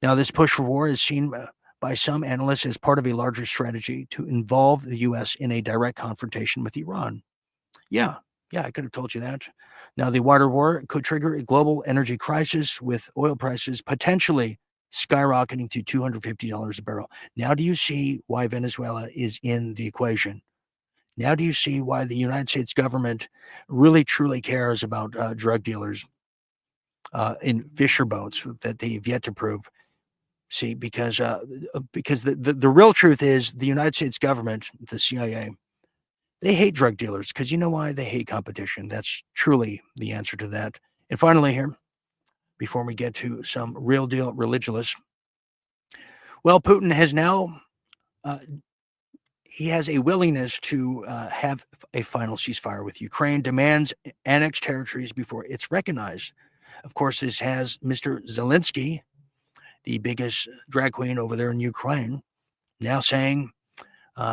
[SPEAKER 1] Now, this push for war is seen by some analysts as part of a larger strategy to involve the U.S. in a direct confrontation with Iran. Yeah, I could have told you that. Now, the wider war could trigger a global energy crisis with oil prices potentially skyrocketing to $250 a barrel. Now, do you see why Venezuela is in the equation? Now, do you see why the United States government really, truly cares about drug dealers in fisher boats that they've yet to prove? See, because the real truth is the United States government, the CIA, they hate drug dealers because you know why? They hate competition. That's truly the answer to that. And finally here, before we get to some real deal religionists, well, Putin has now, he has a willingness to have a final ceasefire with Ukraine, demands annexed territories before it's recognized. Of course, this has Mr. Zelensky, the biggest drag queen over there in Ukraine, now saying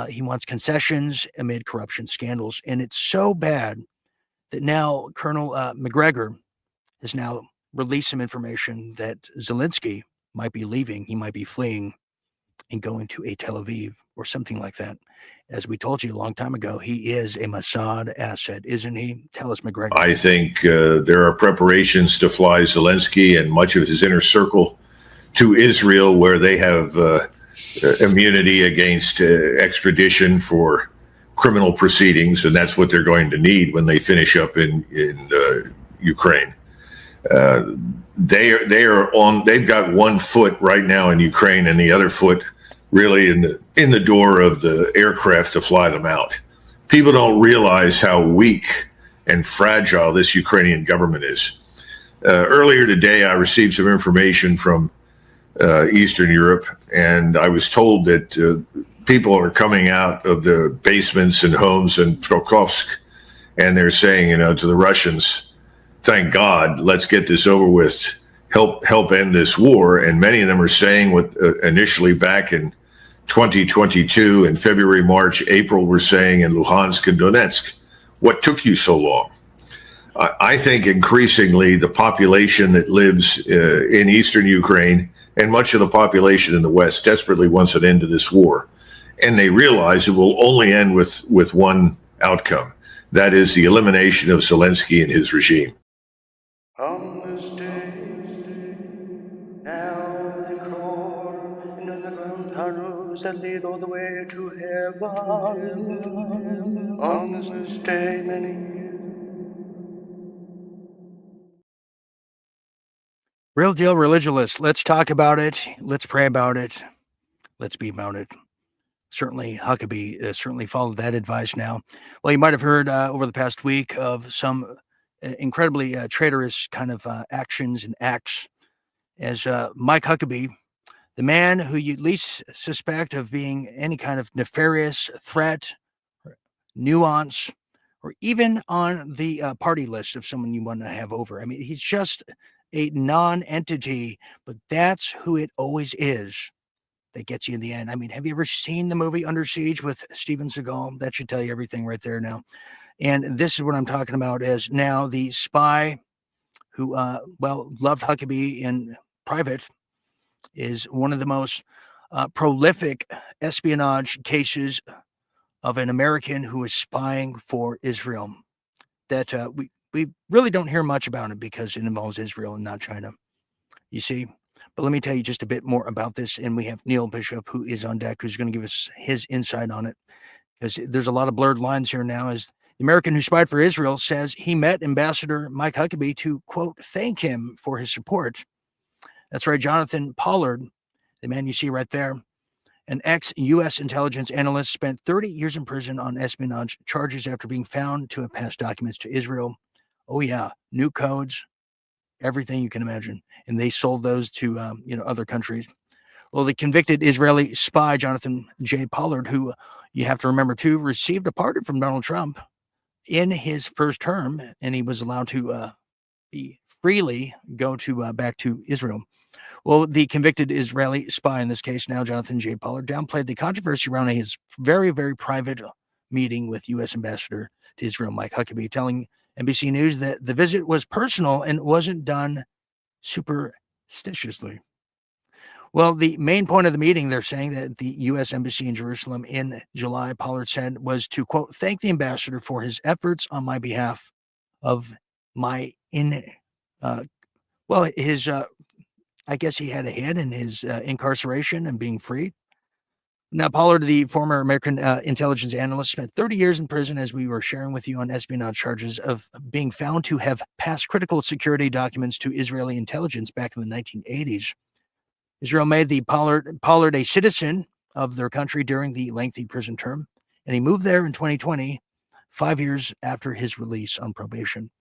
[SPEAKER 1] he wants concessions amid corruption scandals. And it's so bad that now Colonel McGregor has now released some information that Zelensky might be leaving. He might be fleeing and going to a Tel Aviv or something like that. As we told you a long time ago, he is a Mossad asset, isn't he? Tell us, McGregor.
[SPEAKER 10] I think there are preparations to fly Zelensky and much of his inner circle to Israel, where they have immunity against extradition for criminal proceedings, and that's what they're going to need when they finish up in Ukraine. They've got one foot right now in Ukraine and the other foot really in the door of the aircraft to fly them out. People don't realize how weak and fragile this Ukrainian government is. Earlier today, I received some information from Eastern Europe, and I was told that people are coming out of the basements and homes in Prokhovsk, and they're saying, to the Russians, thank God, let's get this over with, help end this war. And many of them are saying what initially back in 2022 in February, March, April, were saying in Luhansk and Donetsk, what took you so long? I think increasingly the population that lives in eastern Ukraine and much of the population in the West desperately wants an end to this war. And they realize it will only end with one outcome. That is the elimination of Zelensky and his regime.
[SPEAKER 11] On this day, now they crawl in underground tunnels that lead all the way to heaven. On this day, many
[SPEAKER 1] Real deal religious. Let's talk about it. Let's pray about it. Let's be about it. Certainly, Huckabee certainly followed that advice now. Well, you might have heard over the past week of some incredibly traitorous kind of actions and acts as Mike Huckabee, the man who you least suspect of being any kind of nefarious threat, or nuance, or even on the party list of someone you want to have over. I mean, he's just a non-entity, but that's who it always is that gets you in the end. I mean, have you ever seen the movie Under Siege with Steven Seagal? That should tell you everything right there now. And this is what I'm talking about as now the spy who, loved Huckabee in private is one of the most prolific espionage cases of an American who is spying for Israel that we really don't hear much about it because it involves Israel and not China, you see. But let me tell you just a bit more about this. And we have Neil Bishop, who is on deck, who's going to give us his insight on it. Because there's a lot of blurred lines here now as the American who spied for Israel says he met Ambassador Mike Huckabee to, quote, thank him for his support. That's right, Jonathan Pollard, the man you see right there, an ex-U.S. intelligence analyst, spent 30 years in prison on espionage charges after being found to have passed documents to Israel. Oh, yeah, new codes, everything you can imagine. And they sold those to, other countries. Well, the convicted Israeli spy, Jonathan J. Pollard, who you have to remember, too, received a pardon from Donald Trump in his first term, and he was allowed to freely go to back to Israel. Well, the convicted Israeli spy in this case, now Jonathan J. Pollard, downplayed the controversy around his very, very private meeting with U.S. Ambassador to Israel, Mike Huckabee, telling NBC News that the visit was personal and wasn't done superstitiously. Well, the main point of the meeting, they're saying that the U.S. Embassy in Jerusalem in July, Pollard said, was to, quote, thank the ambassador for his efforts on my behalf of my I guess he had a hand in his incarceration and being freed. Now, Pollard, the former American intelligence analyst, spent 30 years in prison, as we were sharing with you, on espionage charges of being found to have passed critical security documents to Israeli intelligence back in the 1980s. Israel made the Pollard a citizen of their country during the lengthy prison term, and he moved there in 2020, 5 years after his release on probation.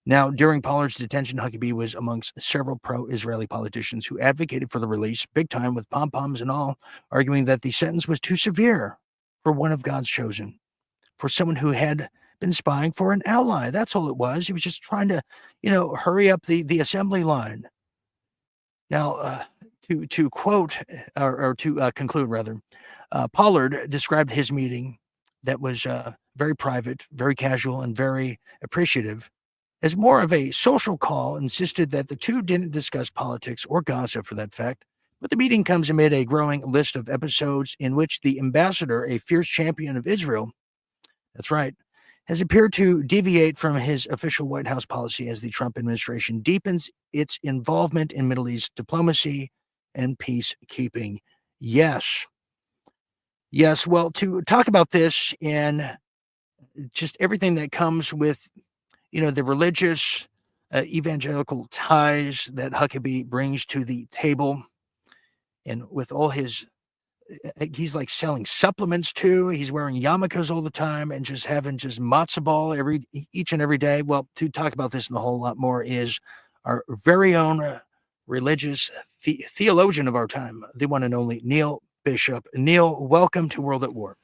[SPEAKER 1] Now, during Pollard's detention, Huckabee was amongst several pro-Israeli politicians who advocated for the release, big time with pom-poms and all, arguing that the sentence was too severe for one of God's chosen, for someone who had been spying for an ally. That's all it was. He was just trying to, hurry up the assembly line. Now, to quote, or to conclude, rather, Pollard described his meeting that was very private, very casual, and very appreciative as more of a social call, insisted that the two didn't discuss politics or gossip for that fact. But the meeting comes amid a growing list of episodes in which the ambassador, a fierce champion of Israel, that's right, has appeared to deviate from his official White House policy as the Trump administration deepens its involvement in Middle East diplomacy and peacekeeping. Yes. Well, to talk about this and just everything that comes with the religious evangelical ties that Huckabee brings to the table, and with all his, he's like selling supplements too. He's wearing yarmulkes all the time and just having just matzo ball each and every day. Well, to talk about this and a whole lot more is our very own religious theologian of our time, the one and only Neil Bishop. Neil, welcome to World at War.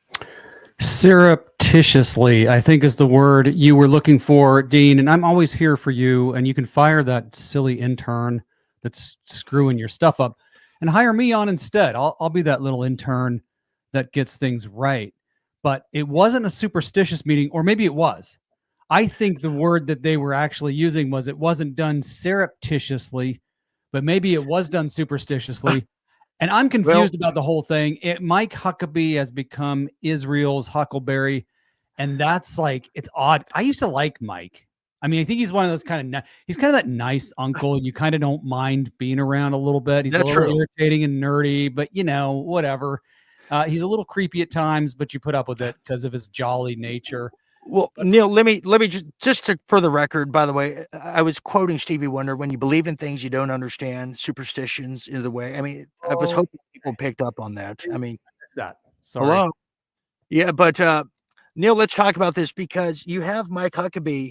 [SPEAKER 12] Surreptitiously, I think, is the word you were looking for, Dean. And I'm always here for you. And you can fire that silly intern that's screwing your stuff up and hire me on instead. I'll be that little intern that gets things right. But it wasn't a superstitious meeting, or maybe it was. I think the word that they were actually using was it wasn't done surreptitiously, but maybe it was done superstitiously. And I'm confused about the whole thing. Mike Huckabee has become Israel's Huckleberry, and that's like, it's odd. I used to like Mike. I mean, I think he's one of those he's kind of that nice uncle you kind of don't mind being around a little bit. He's a little irritating and nerdy, but whatever. He's a little creepy at times, but you put up with it because of his jolly nature.
[SPEAKER 1] Well, Neil, let me for the record, by the way, I was quoting Stevie Wonder, when you believe in things you don't understand, superstitions in the way. I mean, I was hoping people picked up on that. I mean,
[SPEAKER 12] that. Sorry.
[SPEAKER 1] hello. Yeah, but Neil, let's talk about this, because you have Mike Huckabee,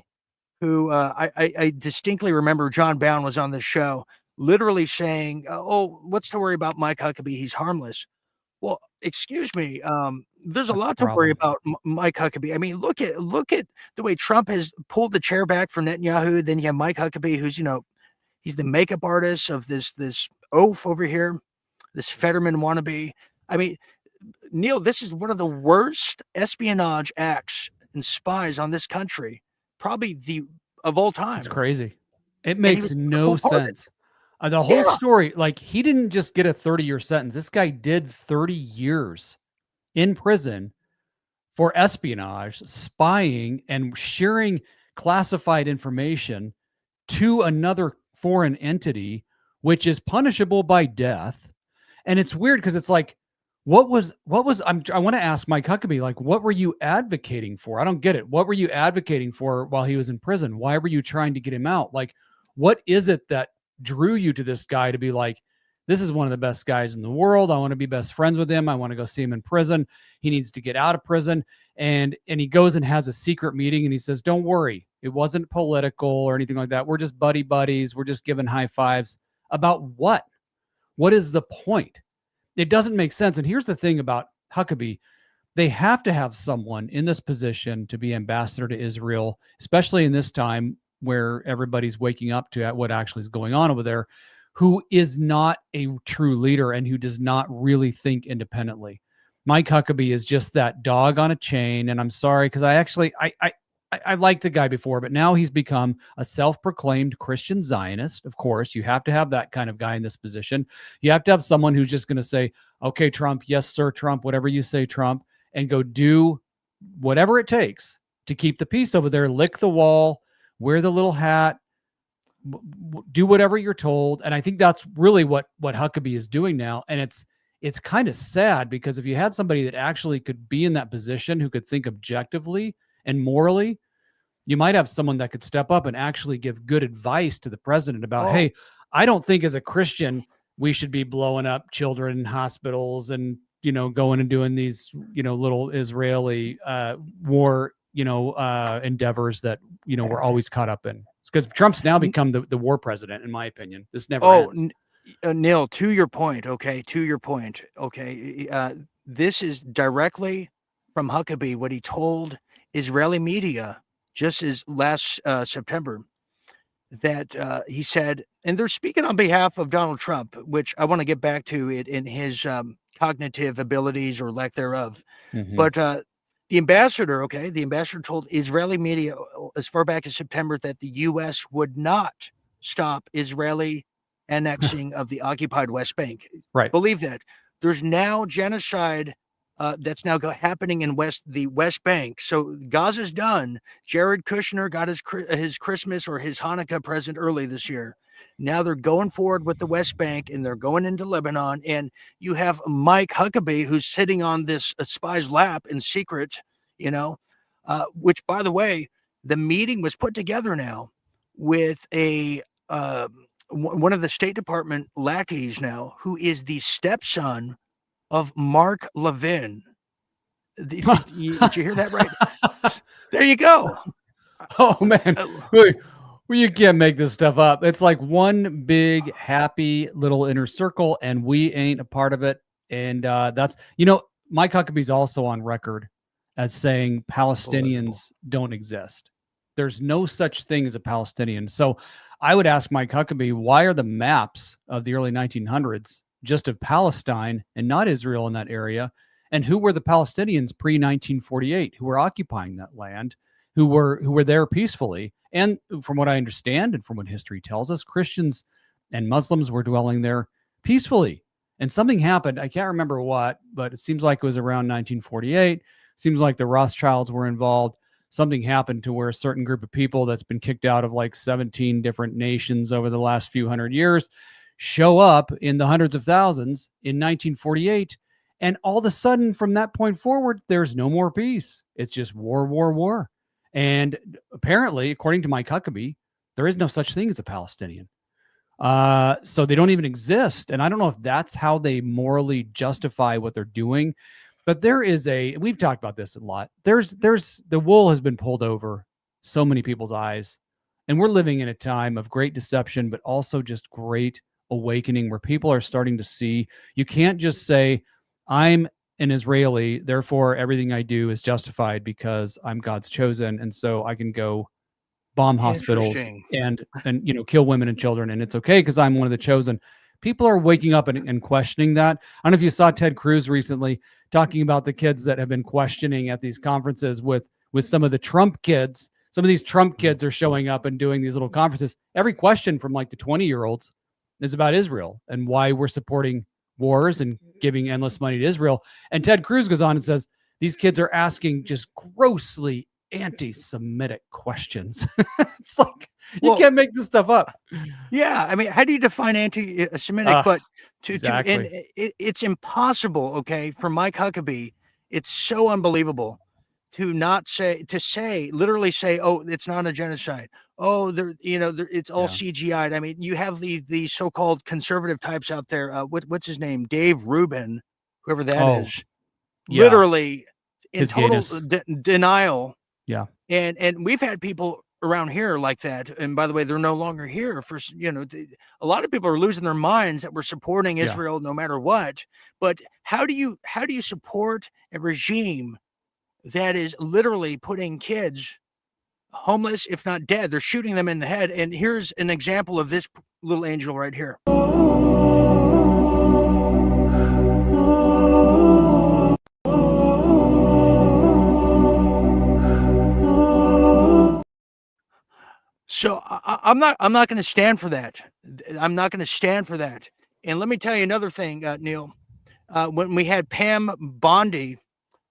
[SPEAKER 1] who I distinctly remember John Bound was on this show, literally saying, "Oh, what's to worry about Mike Huckabee? He's harmless." Well, excuse me. There's a
[SPEAKER 12] That's the
[SPEAKER 1] lot to worry
[SPEAKER 12] problem.
[SPEAKER 1] about Mike Huckabee. I mean, look at the way Trump has pulled the chair back from Netanyahu. Then you have Mike Huckabee, who's he's the makeup artist of this oaf over here, this Fetterman wannabe. I mean, Neil, this is one of the worst espionage acts and spies on this country, probably of all time.
[SPEAKER 12] It's crazy. It
[SPEAKER 1] And he
[SPEAKER 12] makes
[SPEAKER 1] was
[SPEAKER 12] no
[SPEAKER 1] full-hearted.
[SPEAKER 12] sense. The whole
[SPEAKER 1] Yeah.
[SPEAKER 12] story, like, he didn't just get a 30-year sentence. This guy did 30 years in prison for espionage, spying, and sharing classified information to another foreign entity, which is punishable by death. And it's weird because it's like, I want to ask Mike Huckabee, like, what were you advocating for? I don't get it. What were you advocating for while he was in prison? Why were you trying to get him out? Like, what is it that drew you to this guy to be like, this is one of the best guys in the world. I want to be best friends with him. I want to go see him in prison. He needs to get out of prison. And he goes and has a secret meeting and he says, don't worry, it wasn't political or anything like that. We're just buddies. We're just giving high fives. About what? What is the point? It doesn't make sense. And here's the thing about Huckabee. They have to have someone in this position to be ambassador to Israel, especially in this time where everybody's waking up to what actually is going on over there, who is not a true leader and who does not really think independently. Mike Huckabee is just that dog on a chain. And I'm sorry, because I liked the guy before, but now he's become a self-proclaimed Christian Zionist. Of course, you have to have that kind of guy in this position. You have to have someone who's just going to say, okay, Trump, yes, sir, Trump, whatever you say, Trump, and go do whatever it takes to keep the peace over there, lick the wall, wear the little hat, do whatever you're told. And I think that's really what Huckabee is doing now. And it's kind of sad, because if you had somebody that actually could be in that position, who could think objectively and morally, you might have someone that could step up and actually give good advice to the president about, hey, I don't think as a Christian we should be blowing up children in hospitals and, going and doing these, little Israeli war, endeavors that, we're always caught up in. Because Trump's now become the war president, in my opinion. This never ends.
[SPEAKER 1] Neil, to your point, okay, this is directly from Huckabee, what he told Israeli media just as last September, that he said, and they're speaking on behalf of Donald Trump, which I want to get back to it in his cognitive abilities or lack thereof.
[SPEAKER 12] Mm-hmm.
[SPEAKER 1] But the ambassador told Israeli media as far back as September that the U.S. would not stop Israeli annexing of the occupied West Bank.
[SPEAKER 12] Right.
[SPEAKER 1] Believe that. There's now genocide that's now happening in the West Bank. So Gaza's done. Jared Kushner got his Christmas or his Hanukkah present early this year. Now they're going forward with the West Bank, and they're going into Lebanon. And you have Mike Huckabee, who's sitting on this spy's lap in secret, which, by the way, the meeting was put together now with one of the State Department lackeys now, who is the stepson of Mark Levin. Did you hear that right? There you go.
[SPEAKER 12] Oh, man. Well, you can't make this stuff up. It's like one big, happy little inner circle, and we ain't a part of it. And that's, Mike Huckabee's also on record as saying Palestinians don't exist. There's no such thing as a Palestinian. So I would ask Mike Huckabee, why are the maps of the early 1900s just of Palestine and not Israel in that area? And who were the Palestinians pre-1948 who were occupying that land, who were there peacefully? And from what I understand, and from what history tells us, Christians and Muslims were dwelling there peacefully. And something happened. I can't remember what, but it seems like it was around 1948. Seems like the Rothschilds were involved. Something happened to where a certain group of people that's been kicked out of like 17 different nations over the last few hundred years show up in the hundreds of thousands in 1948. And all of a sudden, from that point forward, there's no more peace. It's just war, war, war. And apparently, according to Mike Huckabee, there is no such thing as a Palestinian. So they don't even exist. And I don't know if that's how they morally justify what they're doing. But we've talked about this a lot. The wool has been pulled over so many people's eyes. And we're living in a time of great deception, but also just great awakening where people are starting to see you can't just say, I'm an Israeli, therefore everything I do is justified because I'm God's chosen. And so I can go bomb hospitals and kill women and children. And it's okay because I'm one of the chosen. People are waking up and questioning that. I don't know if you saw Ted Cruz recently talking about the kids that have been questioning at these conferences with some of the Trump kids. Some of these Trump kids are showing up and doing these little conferences. Every question from like the 20-year-olds is about Israel and why we're supporting wars and giving endless money to Israel. And Ted Cruz goes on and says, these kids are asking just grossly anti-Semitic questions. It's like, you can't make this stuff up.
[SPEAKER 1] Yeah. I mean, how do you define anti-Semitic? But
[SPEAKER 12] exactly.
[SPEAKER 1] It's impossible. Okay. For Mike Huckabee, it's so unbelievable to literally say, oh, it's not a genocide. Oh, it's all CGI'd. I mean, you have the so-called conservative types out there. What's his name? Dave Rubin, whoever that is, literally in total denial.
[SPEAKER 12] Yeah.
[SPEAKER 1] And we've had people around here like that. And by the way, they're no longer here a lot of people are losing their minds that we're supporting Israel no matter what. But how do you support a regime that is literally putting kids homeless, if not dead? They're shooting them in the head. And here's an example of this little angel right here. So I'm not going to stand for that. I'm not going to stand for that. And let me tell you another thing, Neil. When we had Pam Bondi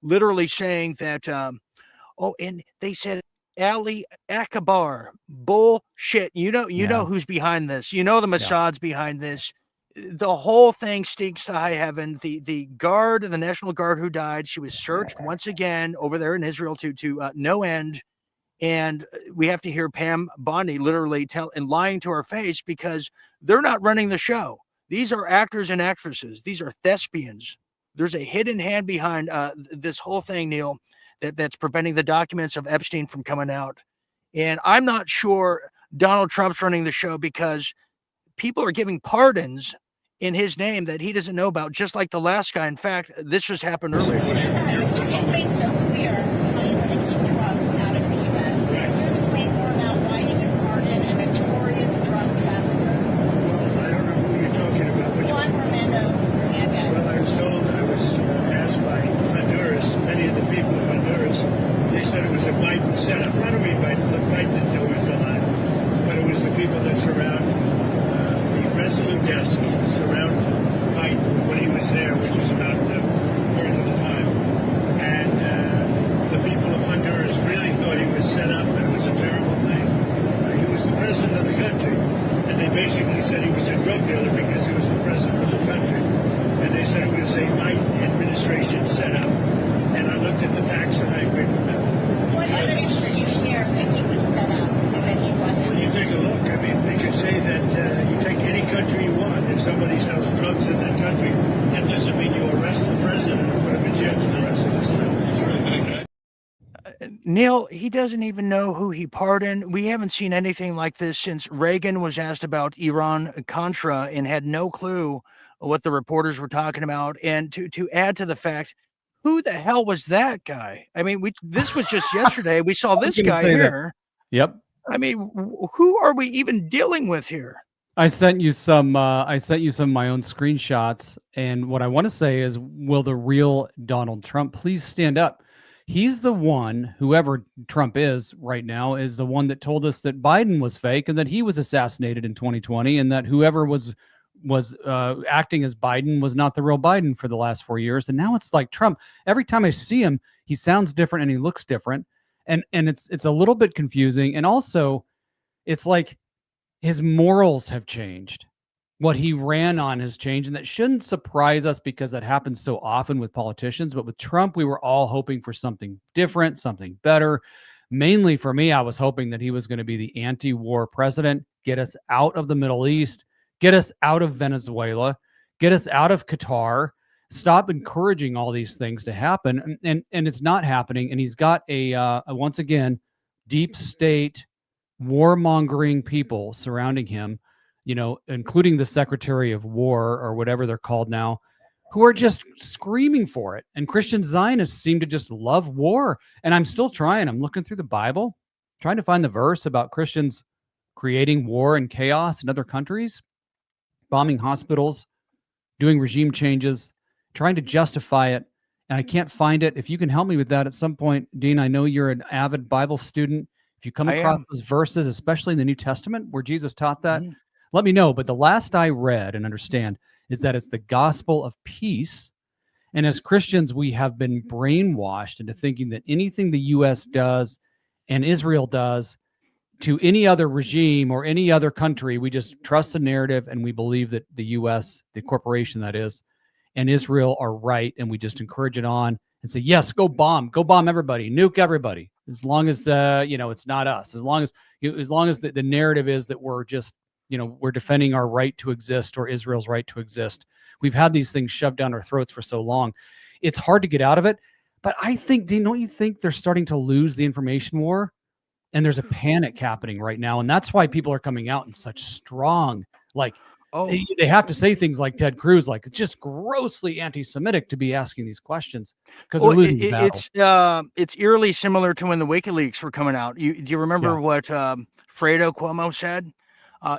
[SPEAKER 1] literally saying that, and they said Ali Akbar, bullshit. You know who's behind this. You know the Mossad's behind this. The whole thing stinks to high heaven. The guard, the National Guard who died, she was searched once again over there in Israel to no end. And we have to hear Pam Bondi literally lying to our face because they're not running the show. These are actors and actresses. These are thespians. There's a hidden hand behind this whole thing, Neil, that's preventing the documents of Epstein from coming out. And I'm not sure Donald Trump's running the show because people are giving pardons in his name that he doesn't know about, just like the last guy. In fact, this just happened earlier.
[SPEAKER 13] Said it was a Biden setup. Not only Biden, but Biden didn't know it was a lot. But it was the people that surround the Resolute desk, surround Biden when he was there, which was about very little time. And the people of Honduras really thought he was set up and it was a terrible thing. He was the president of the country. And they basically said he was a drug dealer because he was the president of the country. And they said it was a Biden administration setup. And I looked at the facts and I agreed with that.
[SPEAKER 14] What evidence did you share that he was set up and that he wasn't?
[SPEAKER 13] Well, you take a look. I mean, they could say that you take any country you want. If somebody sells drugs in that country, that doesn't mean you arrest the president and put him in jail for the rest of his life.
[SPEAKER 1] Neil, he doesn't even know who he pardoned. We haven't seen anything like this since Reagan was asked about Iran-Contra and had no clue what the reporters were talking about. And to add to the fact, who the hell was that guy? I mean, this was just yesterday. We saw this guy here.
[SPEAKER 12] That. Yep.
[SPEAKER 1] I mean, who are we even dealing with here?
[SPEAKER 12] I sent you some of my own screenshots. And what I want to say is, will the real Donald Trump please stand up? He's the one, whoever Trump is right now, is the one that told us that Biden was fake and that he was assassinated in 2020 and that whoever was acting as Biden was not the real Biden for the last 4 years. And now it's like Trump. Every time I see him, he sounds different and he looks different. And it's a little bit confusing. And also it's like his morals have changed. What he ran on has changed. And that shouldn't surprise us because that happens so often with politicians. But with Trump, we were all hoping for something different, something better, Mainly for me, I was hoping that he was going to be the anti-war president, get us out of the Middle East, get us out of Venezuela, get us out of Qatar, stop encouraging all these things to happen. And it's not happening. And he's got a once again, deep state warmongering people surrounding him, including the Secretary of War or whatever they're called now, who are just screaming for it. And Christian Zionists seem to just love war. And I'm still trying. I'm looking through the Bible, trying to find the verse about Christians creating war and chaos in other countries, bombing hospitals, doing regime changes, trying to justify it. And I can't find it. If you can help me with that at some point, Dean, I know you're an avid Bible student. If you come across those verses, especially in the New Testament where Jesus taught that, let me know. But the last I read and understand is that it's the gospel of peace. And as Christians, we have been brainwashed into thinking that anything the U.S. does and Israel does to any other regime or any other country, we just trust the narrative and we believe that the U.S., the corporation that is, and Israel are right. And we just encourage it on and say, yes, go bomb everybody, nuke everybody. As long as, it's not us, as long as the narrative is that we're just, we're defending our right to exist or Israel's right to exist. We've had these things shoved down our throats for so long. It's hard to get out of it. But I think, Dean, don't you think they're starting to lose the information war? And there's a panic happening right now. And that's why people are coming out in such strong, they have to say things like Ted Cruz, like it's just grossly anti-Semitic to be asking these questions because they're losing the battle.
[SPEAKER 1] It's eerily similar to when the WikiLeaks were coming out. Do you remember what Fredo Cuomo said?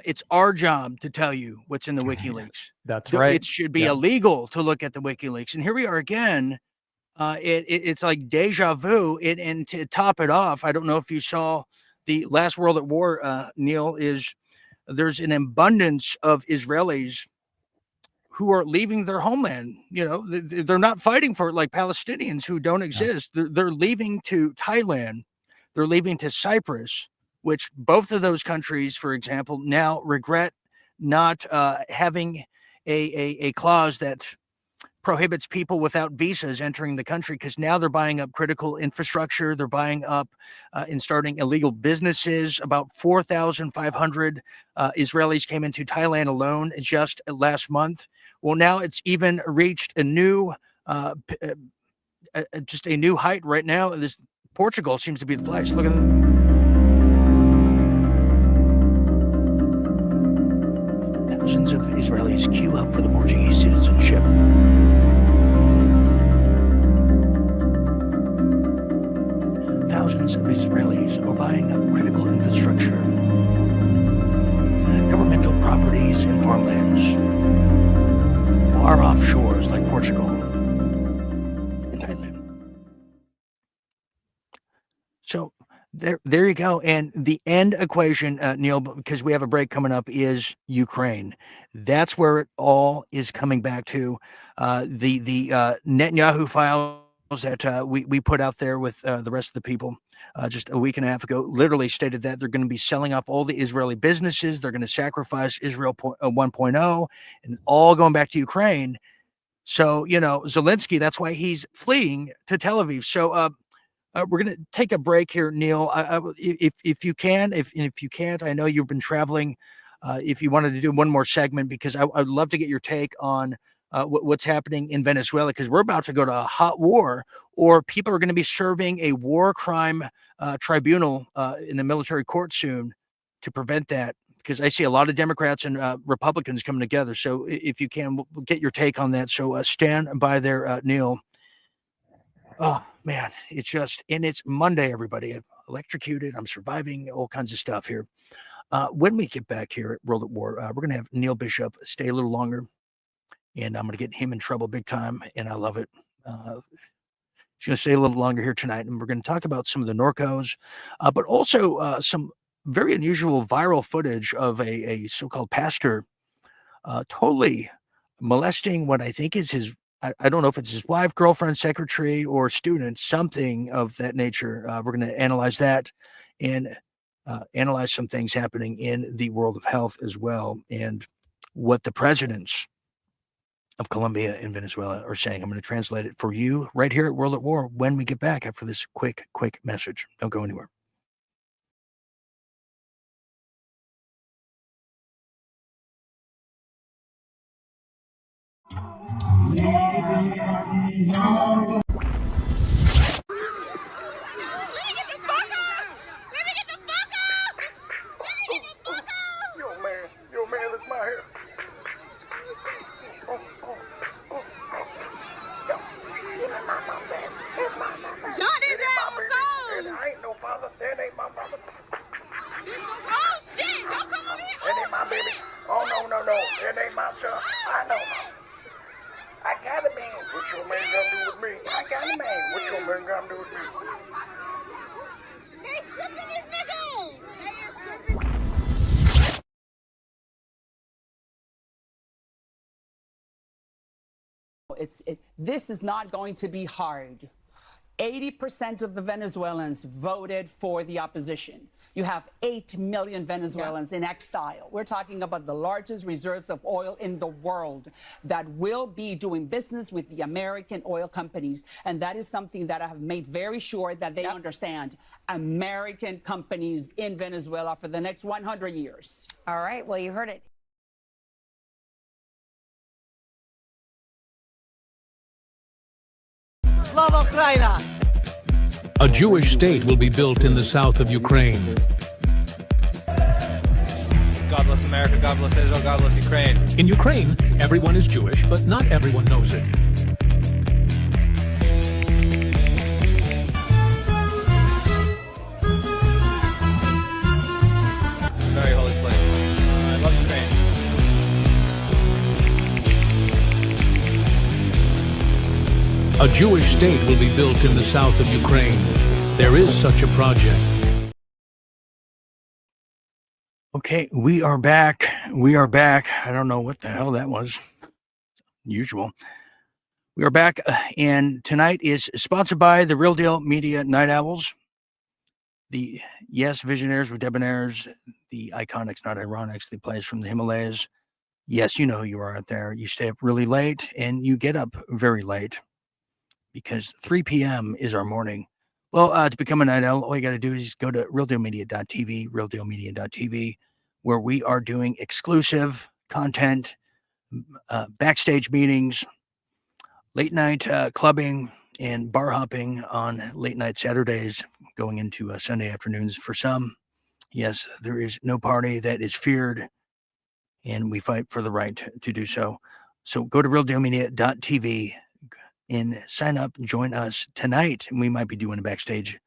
[SPEAKER 1] It's our job to tell you what's in the WikiLeaks.
[SPEAKER 12] That's right.
[SPEAKER 1] It should be illegal to look at the WikiLeaks. And here we are again. It's like deja vu. And to top it off, I don't know if you saw the last World at War, Neil, there's an abundance of Israelis who are leaving their homeland. They're not fighting for it like Palestinians who don't exist. They're leaving to Thailand. They're leaving to Cyprus, which both of those countries, for example, now regret not having a clause that prohibits people without visas entering the country, because now they're buying up critical infrastructure. They're buying up and starting illegal businesses. About 4,500 Israelis came into Thailand alone just last month. Well, now it's even reached a new, just a new height right now. Portugal seems to be the place. Look at that. Thousands of Israelis queue up for the Portuguese citizenship. Thousands of Israelis are buying up critical infrastructure, governmental properties, and farmlands, far off shores like Portugal and Thailand. So there you go. And the end equation, Neil, because we have a break coming up, is Ukraine. That's where it all is coming back to. The Netanyahu files that we put out there with the rest of the people just a week and a half ago literally stated that they're going to be selling off all the Israeli businesses. They're going to sacrifice Israel 1.0 and all going back to Ukraine. So, Zelensky, that's why he's fleeing to Tel Aviv. So we're going to take a break here, Neil. If you can, if you can't, I know you've been traveling. If you wanted to do one more segment, because I'd love to get your take on what's happening in Venezuela, because we're about to go to a hot war, or people are going to be serving a war crime tribunal in a military court soon to prevent that, because I see a lot of Democrats and Republicans coming together. So if you can, we'll get your take on that. So stand by there, Neil. Oh, man, it's Monday, everybody. I'm electrocuted. I'm surviving, all kinds of stuff here. When we get back here at World at War, we're going to have Neil Bishop stay a little longer. And I'm going to get him in trouble big time, and I love it. He's going to stay a little longer here tonight, and we're going to talk about some of the Norcos, but also some very unusual viral footage of a so-called pastor totally molesting what I think is his, I don't know if it's his wife, girlfriend, secretary, or student, something of that nature. We're going to analyze that and analyze some things happening in the world of health as well, and what the presidents of Colombia and Venezuela are saying. I'm going to translate it for you right here at World at War when we get back after this quick message. Don't go anywhere.
[SPEAKER 15] Yo, man, that's my hair. Johnny, I ain't no father. That ain't my father. Oh, shit. Don't come on in. That ain't my baby. Oh, no. That ain't my son. I know. I got a man. What your man gonna do with me? I got a man. What your man gonna do with me? They stripping these niggas.
[SPEAKER 16] This is not going to be hard. 80% of the Venezuelans voted for the opposition. You have 8 million Venezuelans in exile. We're talking about the largest reserves of oil in the world that will be doing business with the American oil companies. And that is something that I have made very sure that they understand. American companies in Venezuela for the next 100 years.
[SPEAKER 17] All right, well, you heard it.
[SPEAKER 18] Slava Ukraina!
[SPEAKER 19] A Jewish state will be built in the south of Ukraine.
[SPEAKER 18] God bless America, God bless Israel, God bless Ukraine.
[SPEAKER 19] In Ukraine, everyone is Jewish, but not everyone knows it.
[SPEAKER 18] Very holy place. I love Ukraine.
[SPEAKER 19] A Jewish state will be built in the south of Ukraine. There is such a project.
[SPEAKER 1] Okay, we are back. We are back. I don't know what the hell that was. Usual. We are back, and tonight is sponsored by the Real Deal Media Night Owls. The visionaries were debonaires, the iconics, not ironics, the players from the Himalayas. Yes, you know who you are out there. You stay up really late, and you get up very late, because 3 p.m. is our morning. Well, to become a night owl, all you got to do is go to realdealmedia.tv, realdealmedia.tv, where we are doing exclusive content, backstage meetings, late night clubbing, and bar hopping on late night Saturdays, going into Sunday afternoons for some. Yes, there is no party that is feared, and we fight for the right to do so. So go to realdealmedia.tv and sign up and join us tonight. And we might be doing a backstage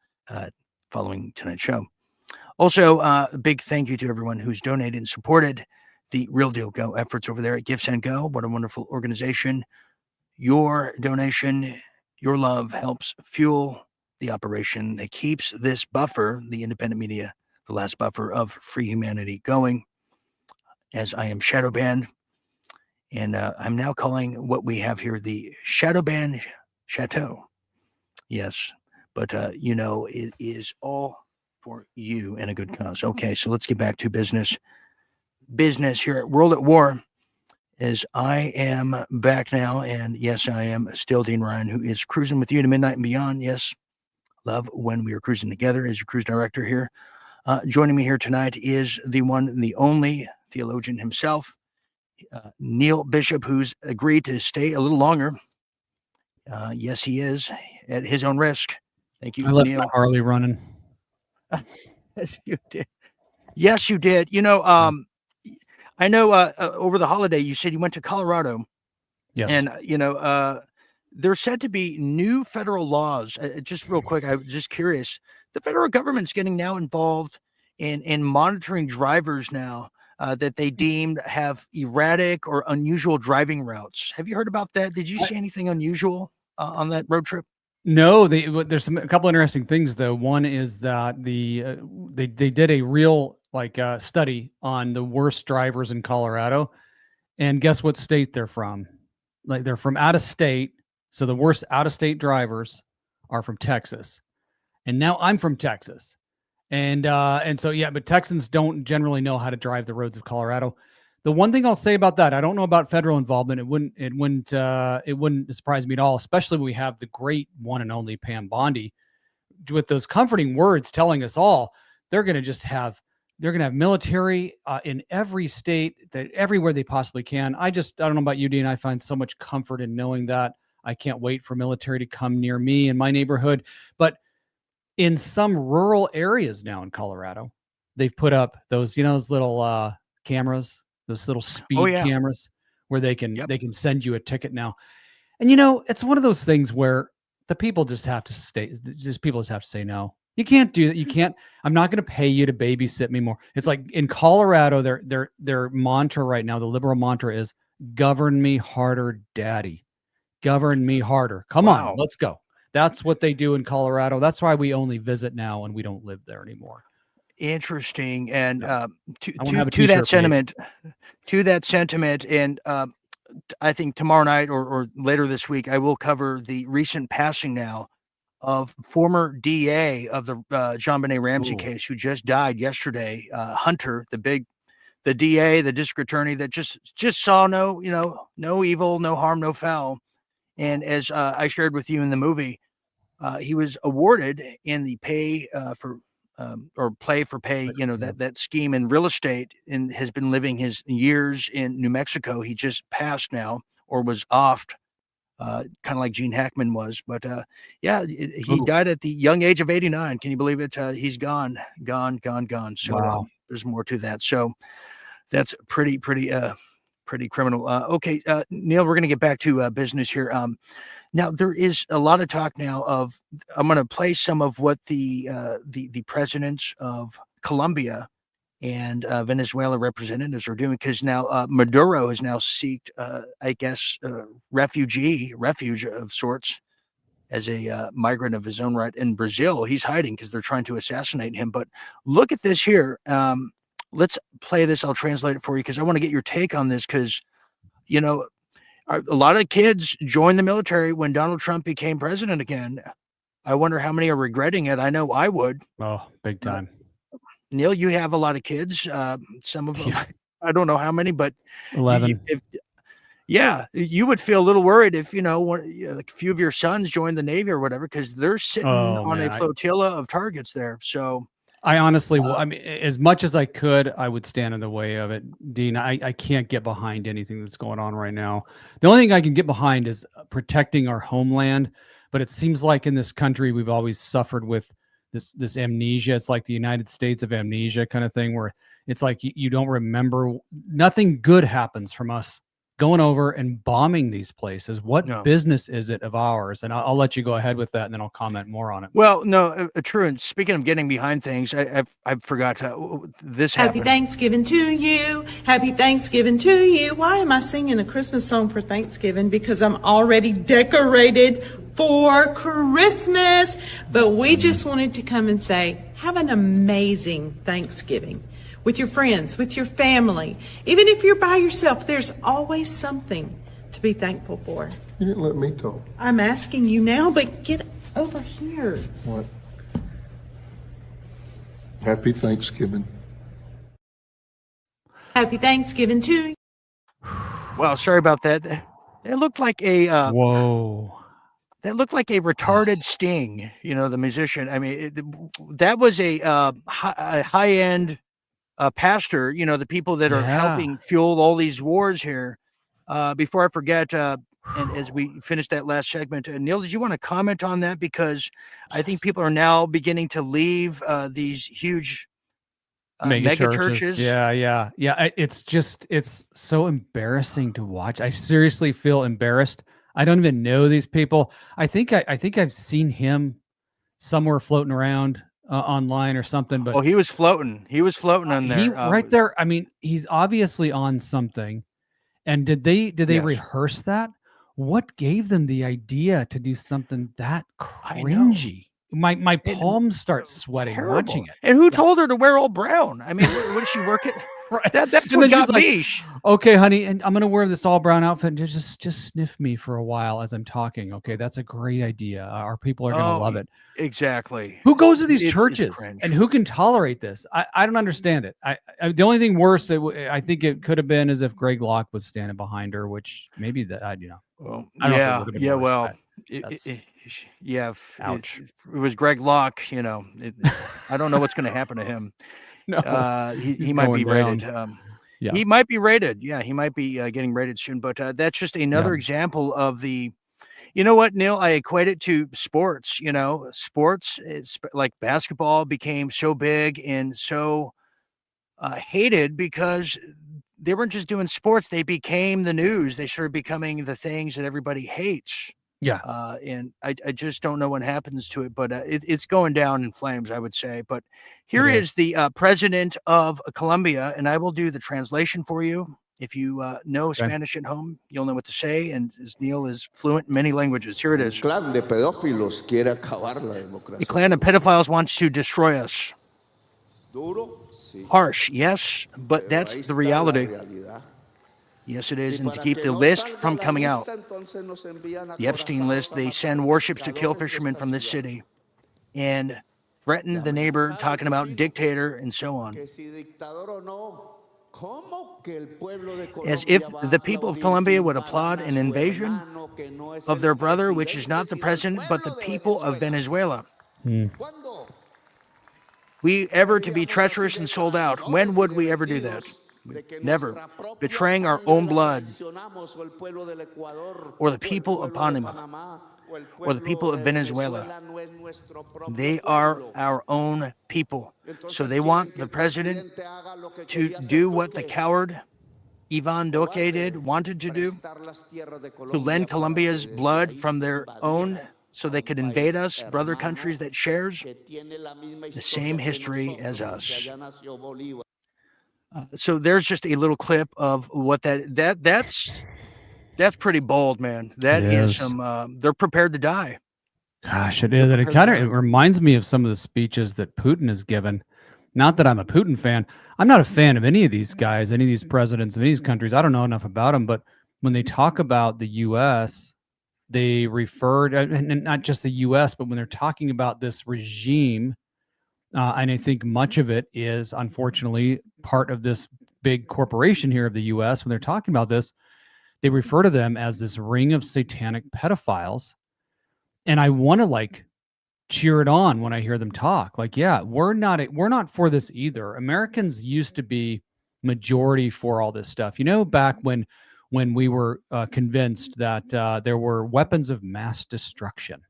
[SPEAKER 1] following tonight's show. Also, a big thank you to everyone who's donated and supported the Real Deal Go efforts over there at Gifts and Go. What a wonderful organization. Your donation, your love helps fuel the operation that keeps this buffer, the independent media, the last buffer of free humanity, going, as I am shadow banned. And I'm now calling what we have here the Shadow Ban Chateau. Yes, but it is all for you and a good cause. Okay, so let's get back to business. Business here at World at War, as I am back now. And yes, I am still Dean Ryan, who is cruising with you to midnight and beyond. Yes, love when we are cruising together as your cruise director here. Joining me here tonight is the one and the only theologian himself, Neil Bishop, who's agreed to stay a little longer. Yes, he is, at his own risk. Thank you,
[SPEAKER 12] I left
[SPEAKER 1] Neil.
[SPEAKER 12] my Harley running.
[SPEAKER 1] Yes, you did. Yes, you did. I know over the holiday you said you went to Colorado.
[SPEAKER 12] Yes.
[SPEAKER 1] And, there's said to be new federal laws. Just real quick, I was just curious. The federal government's getting now involved in monitoring drivers now. That they deemed have erratic or unusual driving routes. Have you heard about that? Did you see anything unusual on that road trip?
[SPEAKER 12] No, there's a couple interesting things though. One is that they did a real study on the worst drivers in Colorado, and guess what state they're from? Like, they're from out of state. So the worst out of state drivers are from Texas, and now I'm from Texas. And so, yeah, but Texans don't generally know how to drive the roads of Colorado. The one thing I'll say about that, I don't know about federal involvement. It wouldn't surprise me at all, especially when we have the great one and only Pam Bondi with those comforting words telling us all they're going to just have They're going to have military in every state, that everywhere they possibly can. I don't know about you, Dean. I find so much comfort in knowing that. I can't wait for military to come near me in my neighborhood. But in some rural areas now in Colorado, they've put up those, those little cameras, those little speed cameras where they can send you a ticket now. And it's one of those things where the people just have to say no. You can't do that. You can't. I'm not going to pay you to babysit me more. It's like in Colorado, their mantra right now, the liberal mantra is govern me harder, daddy. Govern me harder. Come on, let's go. That's what they do in Colorado. That's why we only visit now and we don't live there anymore.
[SPEAKER 1] Interesting. And to that sentiment, and I think tomorrow night or later this week, I will cover the recent passing now of former DA of the JonBenet Ramsey case, who just died yesterday. Hunter, the DA, the district attorney that just saw no evil, no harm, no foul. And as I shared with you in the movie, he was awarded in the play for pay, that scheme in real estate, and has been living his years in New Mexico. He just passed now, or was offed, kind of like Gene Hackman was. But he died at the young age of 89. Can you believe it? He's gone. So there's more to that. So that's pretty criminal. Okay, Neil, we're going to get back to business here. Now there is a lot of talk now of, I'm going to play some of what the presidents of Colombia and Venezuela representatives are doing, because now Maduro has now sought, I guess, refuge of sorts, as a migrant of his own right in Brazil. He's hiding because they're trying to assassinate him. But look at this here. Let's play this. I'll translate it for you because I want to get your take on this, because, a lot of kids joined the military when Donald Trump became president again. I wonder how many are regretting it. I know I would.
[SPEAKER 12] Oh, big time.
[SPEAKER 1] Neil, you have a lot of kids. Some of them, I don't know how many, but
[SPEAKER 12] 11.
[SPEAKER 1] You would feel a little worried if, a few of your sons joined the Navy or whatever, because they're sitting on a flotilla of targets there. So
[SPEAKER 12] I honestly, I mean, as much as I could, I would stand in the way of it, Dean. I can't get behind anything that's going on right now. The only thing I can get behind is protecting our homeland. But it seems like in this country, we've always suffered with this amnesia. It's like the United States of amnesia kind of thing, where it's like you don't remember. Nothing good happens from us going over and bombing these places. What business is it of ours? And I'll let you go ahead with that, and then I'll comment more on it.
[SPEAKER 1] Well, no, true. And speaking of getting behind things, I forgot this happened.
[SPEAKER 17] Happy Thanksgiving to you. Happy Thanksgiving to you. Why am I singing a Christmas song for Thanksgiving? Because I'm already decorated for Christmas. But we just wanted to come and say, have an amazing Thanksgiving. With your friends, with your family. Even if you're by yourself, there's always something to be thankful for.
[SPEAKER 20] You didn't let me talk.
[SPEAKER 17] I'm asking you now, but get over here.
[SPEAKER 20] What? Happy Thanksgiving.
[SPEAKER 17] Happy Thanksgiving to you.
[SPEAKER 1] Well, sorry about that. It looked like a that looked like a retarded Sting, the musician. I mean, that was a high-end pastor, the people that are helping fuel all these wars here. Before I forget, and as we finish that last segment, Neil, did you want to comment on that? Because I think people are now beginning to leave these huge mega churches.
[SPEAKER 12] Yeah. It's so embarrassing to watch. I seriously feel embarrassed. I don't even know these people. I think I've seen him somewhere floating around online or something, but
[SPEAKER 1] he was floating on there.
[SPEAKER 12] Right there. I mean, he's obviously on something. And did they rehearse that? What gave them the idea to do something that cringy? My palms start sweating watching it.
[SPEAKER 1] And who told her to wear all brown? I mean, what did she work it?
[SPEAKER 12] Right.
[SPEAKER 1] That's what got me.
[SPEAKER 12] Okay, honey, and I'm gonna wear this all brown outfit and just sniff me for a while as I'm talking. Okay, that's a great idea. Our people are gonna love it.
[SPEAKER 1] Exactly.
[SPEAKER 12] Who goes to these churches and who can tolerate this? I don't understand it. The only thing worse I think it could have been is if Greg Locke was standing behind her, which maybe that I don't know.
[SPEAKER 1] If it was Greg Locke, I don't know what's going to happen to him.
[SPEAKER 12] No,
[SPEAKER 1] he
[SPEAKER 12] he's
[SPEAKER 1] might be
[SPEAKER 12] going
[SPEAKER 1] raided.
[SPEAKER 12] down. Yeah.
[SPEAKER 1] He might be raided. Yeah, he might be getting raided soon. But that's just another example of the. You know what, Neil? I equate it to sports. You know, sports. It's like basketball became so big and so hated because they weren't just doing sports. They became the news. They started becoming the things that everybody hates.
[SPEAKER 12] Yeah.
[SPEAKER 1] And I just don't know what happens to it, but it's going down in flames, I would say. But here is the president of Colombia, and I will do the translation for you. If you know Spanish at home, you'll know what to say. And as Neil is fluent in many languages, here it is.
[SPEAKER 7] Clan de pedófilos quiere acabar la
[SPEAKER 1] A
[SPEAKER 7] democracia.
[SPEAKER 1] clan of pedophiles wants to destroy us.
[SPEAKER 7] Duro, sí.
[SPEAKER 1] Harsh, yes, but
[SPEAKER 7] Pero
[SPEAKER 1] that's
[SPEAKER 7] ahí
[SPEAKER 1] the
[SPEAKER 7] está la
[SPEAKER 1] reality.
[SPEAKER 7] realidad.
[SPEAKER 1] Yes, it is.
[SPEAKER 7] Y
[SPEAKER 1] And to
[SPEAKER 7] para
[SPEAKER 1] keep
[SPEAKER 7] que
[SPEAKER 1] the
[SPEAKER 7] no
[SPEAKER 1] list
[SPEAKER 7] salga
[SPEAKER 1] from
[SPEAKER 7] la
[SPEAKER 1] coming out,
[SPEAKER 7] lista, entonces nos envían
[SPEAKER 1] the Epstein list, they send warships to kill fishermen from this city and threaten the neighbor, talking about dictator and so on.
[SPEAKER 7] que si dictador o no, ¿cómo que el pueblo de
[SPEAKER 1] As
[SPEAKER 7] Colombia
[SPEAKER 1] if
[SPEAKER 7] va
[SPEAKER 1] the
[SPEAKER 7] a
[SPEAKER 1] people of
[SPEAKER 7] aplaudir
[SPEAKER 1] Colombia
[SPEAKER 7] que
[SPEAKER 1] would
[SPEAKER 7] invadan
[SPEAKER 1] applaud
[SPEAKER 7] a
[SPEAKER 1] an
[SPEAKER 7] su
[SPEAKER 1] invasion
[SPEAKER 7] hermano que no es
[SPEAKER 1] of
[SPEAKER 7] el
[SPEAKER 1] their brother, which is
[SPEAKER 7] presidente,
[SPEAKER 1] not the
[SPEAKER 7] sino el
[SPEAKER 1] president, but the
[SPEAKER 7] pueblo de
[SPEAKER 1] people of
[SPEAKER 7] Venezuela?
[SPEAKER 1] Venezuela.
[SPEAKER 7] ¿Cuándo?
[SPEAKER 1] We ever to be treacherous and sold out? When would we ever do that? Never. Betraying our own blood,
[SPEAKER 7] Traicionamos o el pueblo del Ecuador,
[SPEAKER 1] or the
[SPEAKER 7] o el
[SPEAKER 1] people of
[SPEAKER 7] pueblo de
[SPEAKER 1] Panama,
[SPEAKER 7] Panamá, o el
[SPEAKER 1] or the people
[SPEAKER 7] pueblo
[SPEAKER 1] of
[SPEAKER 7] de
[SPEAKER 1] Venezuela.
[SPEAKER 7] no es nuestro propio
[SPEAKER 1] They are
[SPEAKER 7] pueblo.
[SPEAKER 1] our own people. So
[SPEAKER 7] Entonces
[SPEAKER 1] they
[SPEAKER 7] quieren
[SPEAKER 1] want
[SPEAKER 7] que
[SPEAKER 1] the
[SPEAKER 7] el
[SPEAKER 1] president
[SPEAKER 7] presidente haga lo que
[SPEAKER 1] to
[SPEAKER 7] quería hacer
[SPEAKER 1] do what the
[SPEAKER 7] Duque,
[SPEAKER 1] coward Ivan Duque wanted to do,
[SPEAKER 7] prestar las tierras de
[SPEAKER 1] to
[SPEAKER 7] Colombia
[SPEAKER 1] lend
[SPEAKER 7] para
[SPEAKER 1] Colombia's
[SPEAKER 7] que desde
[SPEAKER 1] blood
[SPEAKER 7] ahí
[SPEAKER 1] from
[SPEAKER 7] se
[SPEAKER 1] their
[SPEAKER 7] invadiera
[SPEAKER 1] own so they could invade us, brother countries that shares
[SPEAKER 7] que tiene la misma
[SPEAKER 1] the same
[SPEAKER 7] historia que
[SPEAKER 1] history as
[SPEAKER 7] nosotros, que
[SPEAKER 1] us.
[SPEAKER 7] allá nació Bolívar.
[SPEAKER 1] So there's just a little clip of what that's pretty bold, man. That
[SPEAKER 12] It
[SPEAKER 1] is
[SPEAKER 12] is.
[SPEAKER 1] some they're prepared to die.
[SPEAKER 12] Gosh, it is. And it reminds me of some of the speeches that Putin has given. Not that I'm a Putin fan. I'm not a fan of any of these guys, any of these presidents of these countries. I don't know enough about them. But when they talk about the U.S., they refer to, and not just the U.S., but when they're talking about this regime, and I think much of it is unfortunately part of this big corporation here of the U.S. When they're talking about this, they refer to them as this ring of satanic pedophiles. And I want to cheer it on when I hear them talk. Yeah, we're not for this either. Americans used to be majority for all this stuff. Back when we were convinced that there were weapons of mass destruction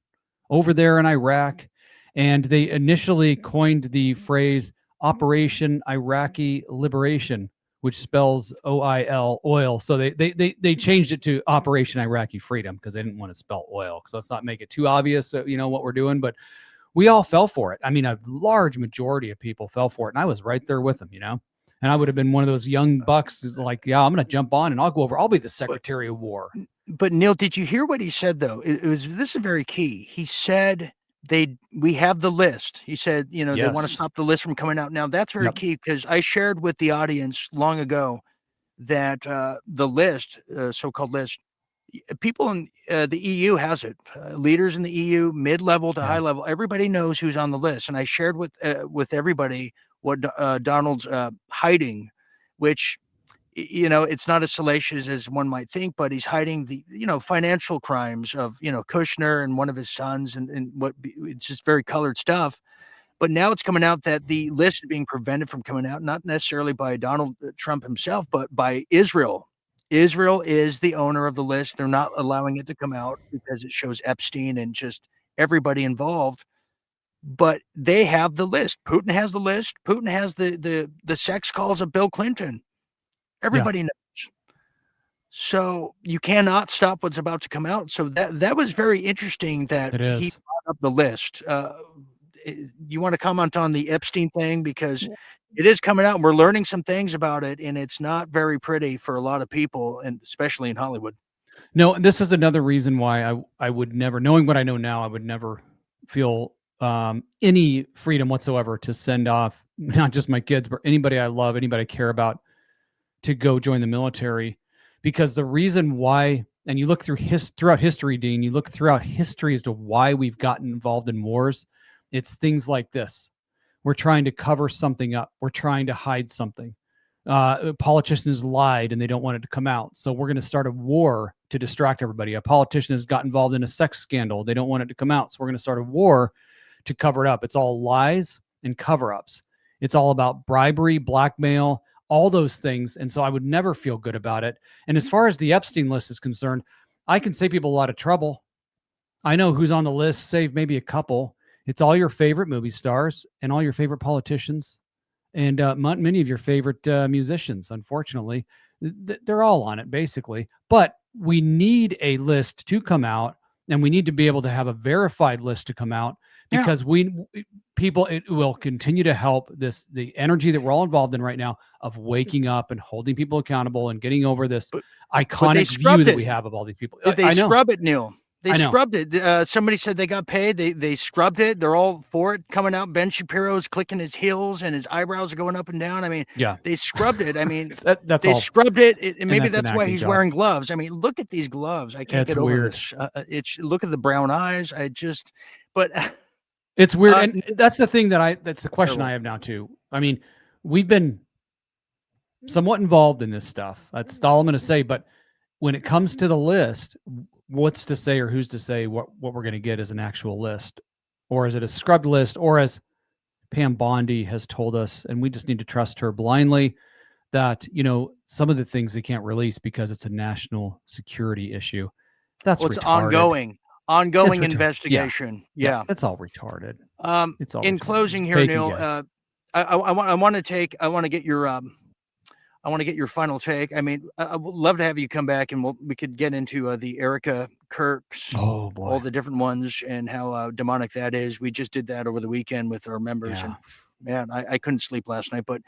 [SPEAKER 12] over there in Iraq, and they initially coined the phrase Operation Iraqi Liberation, which spells OIL, oil. So they changed it to Operation Iraqi Freedom because they didn't want to spell oil. So let's not make it too obvious, what we're doing. But we all fell for it. I mean, a large majority of people fell for it, and I was right there with them. And I would have been one of those young bucks who's like, yeah, I'm going to jump on and I'll go over. I'll be the Secretary of War.
[SPEAKER 1] But Neil, did you hear what he said though? This is very key. He said we have the list. He said, they want to
[SPEAKER 12] Yes.
[SPEAKER 1] stop the list from coming out. Now that's very
[SPEAKER 12] Yep.
[SPEAKER 1] key because I shared with the audience long ago that the list, so-called list, people in the EU has it. Leaders in the EU, mid-level to high level, everybody knows who's on the list. And I shared with everybody what Donald's hiding, which it's not as salacious as one might think, but he's hiding the financial crimes of Kushner and one of his sons, and what it's just very colored stuff. But now it's coming out that the list is being prevented from coming out, not necessarily by Donald Trump himself, but by Israel. Israel is the owner of the list. They're not allowing it to come out because it shows Epstein and just everybody involved. But they have the list. Putin has the list. Putin has the sex calls of Bill Clinton. Everybody knows. So you cannot stop what's about to come out. So that was very interesting that he brought up the list. You want to comment on the Epstein thing because it is coming out and we're learning some things about it, and it's not very pretty for a lot of people, and especially in Hollywood.
[SPEAKER 12] No, this is another reason why I would never, knowing what I know now, I would never feel any freedom whatsoever to send off not just my kids, but anybody I love, anybody I care about, to go join the military. Because the reason why, and you look throughout history, Dean, you look throughout history as to why we've gotten involved in wars. It's things like this. We're trying to cover something up. We're trying to hide something. A politician has lied and they don't want it to come out. So we're going to start a war to distract everybody. A politician has got involved in a sex scandal. They don't want it to come out. So we're going to start a war to cover it up. It's all lies and cover-ups. It's all about bribery, blackmail, all those things. And so I would never feel good about it. And as far as the Epstein list is concerned, I can save people a lot of trouble. I know who's on the list, save maybe a couple. It's all your favorite movie stars and all your favorite politicians and many of your favorite musicians. Unfortunately, they're all on it basically. But we need a list to come out, and we need to be able to have a verified list to come out, because it will continue to help the energy that we're all involved in right now of waking up and holding people accountable and getting over this iconic view that we have of all these people.
[SPEAKER 1] They scrub it, Neil. They
[SPEAKER 12] I know.
[SPEAKER 1] scrubbed it. Somebody said they got paid. They scrubbed it. They're all for it coming out. Ben Shapiro's clicking his heels and his eyebrows are going up and down. I mean, they scrubbed it. I mean,
[SPEAKER 12] that's
[SPEAKER 1] they
[SPEAKER 12] all.
[SPEAKER 1] scrubbed it. And maybe
[SPEAKER 12] that's an
[SPEAKER 1] that's why
[SPEAKER 12] acting
[SPEAKER 1] he's
[SPEAKER 12] job.
[SPEAKER 1] wearing gloves. I mean, look at these gloves. I can't
[SPEAKER 12] It's
[SPEAKER 1] get over
[SPEAKER 12] weird.
[SPEAKER 1] this. Look at the brown eyes. But
[SPEAKER 12] It's weird. And that's the thing that's the question I have now too. I mean, we've been somewhat involved in this stuff. That's all I'm going to say. But when it comes to the list, what's to say or who's to say what we're going to get as an actual list? Or is it a scrubbed list? Or as Pam Bondi has told us, and we just need to trust her blindly, that, some of the things they can't release because it's a national security issue. That's
[SPEAKER 1] it's
[SPEAKER 12] retarded.
[SPEAKER 1] ongoing
[SPEAKER 12] It's
[SPEAKER 1] investigation. Yeah.
[SPEAKER 12] That's all retarded. It's all
[SPEAKER 1] in
[SPEAKER 12] retarded.
[SPEAKER 1] closing here,
[SPEAKER 12] Take and
[SPEAKER 1] Neil,
[SPEAKER 12] get.
[SPEAKER 1] I want to get your final take. I mean, I would love to have you come back and we could get into the Erica Kirks,
[SPEAKER 12] oh boy,
[SPEAKER 1] all the different ones and how demonic that is. We just did that over the weekend with our members, and man, I couldn't sleep last night. But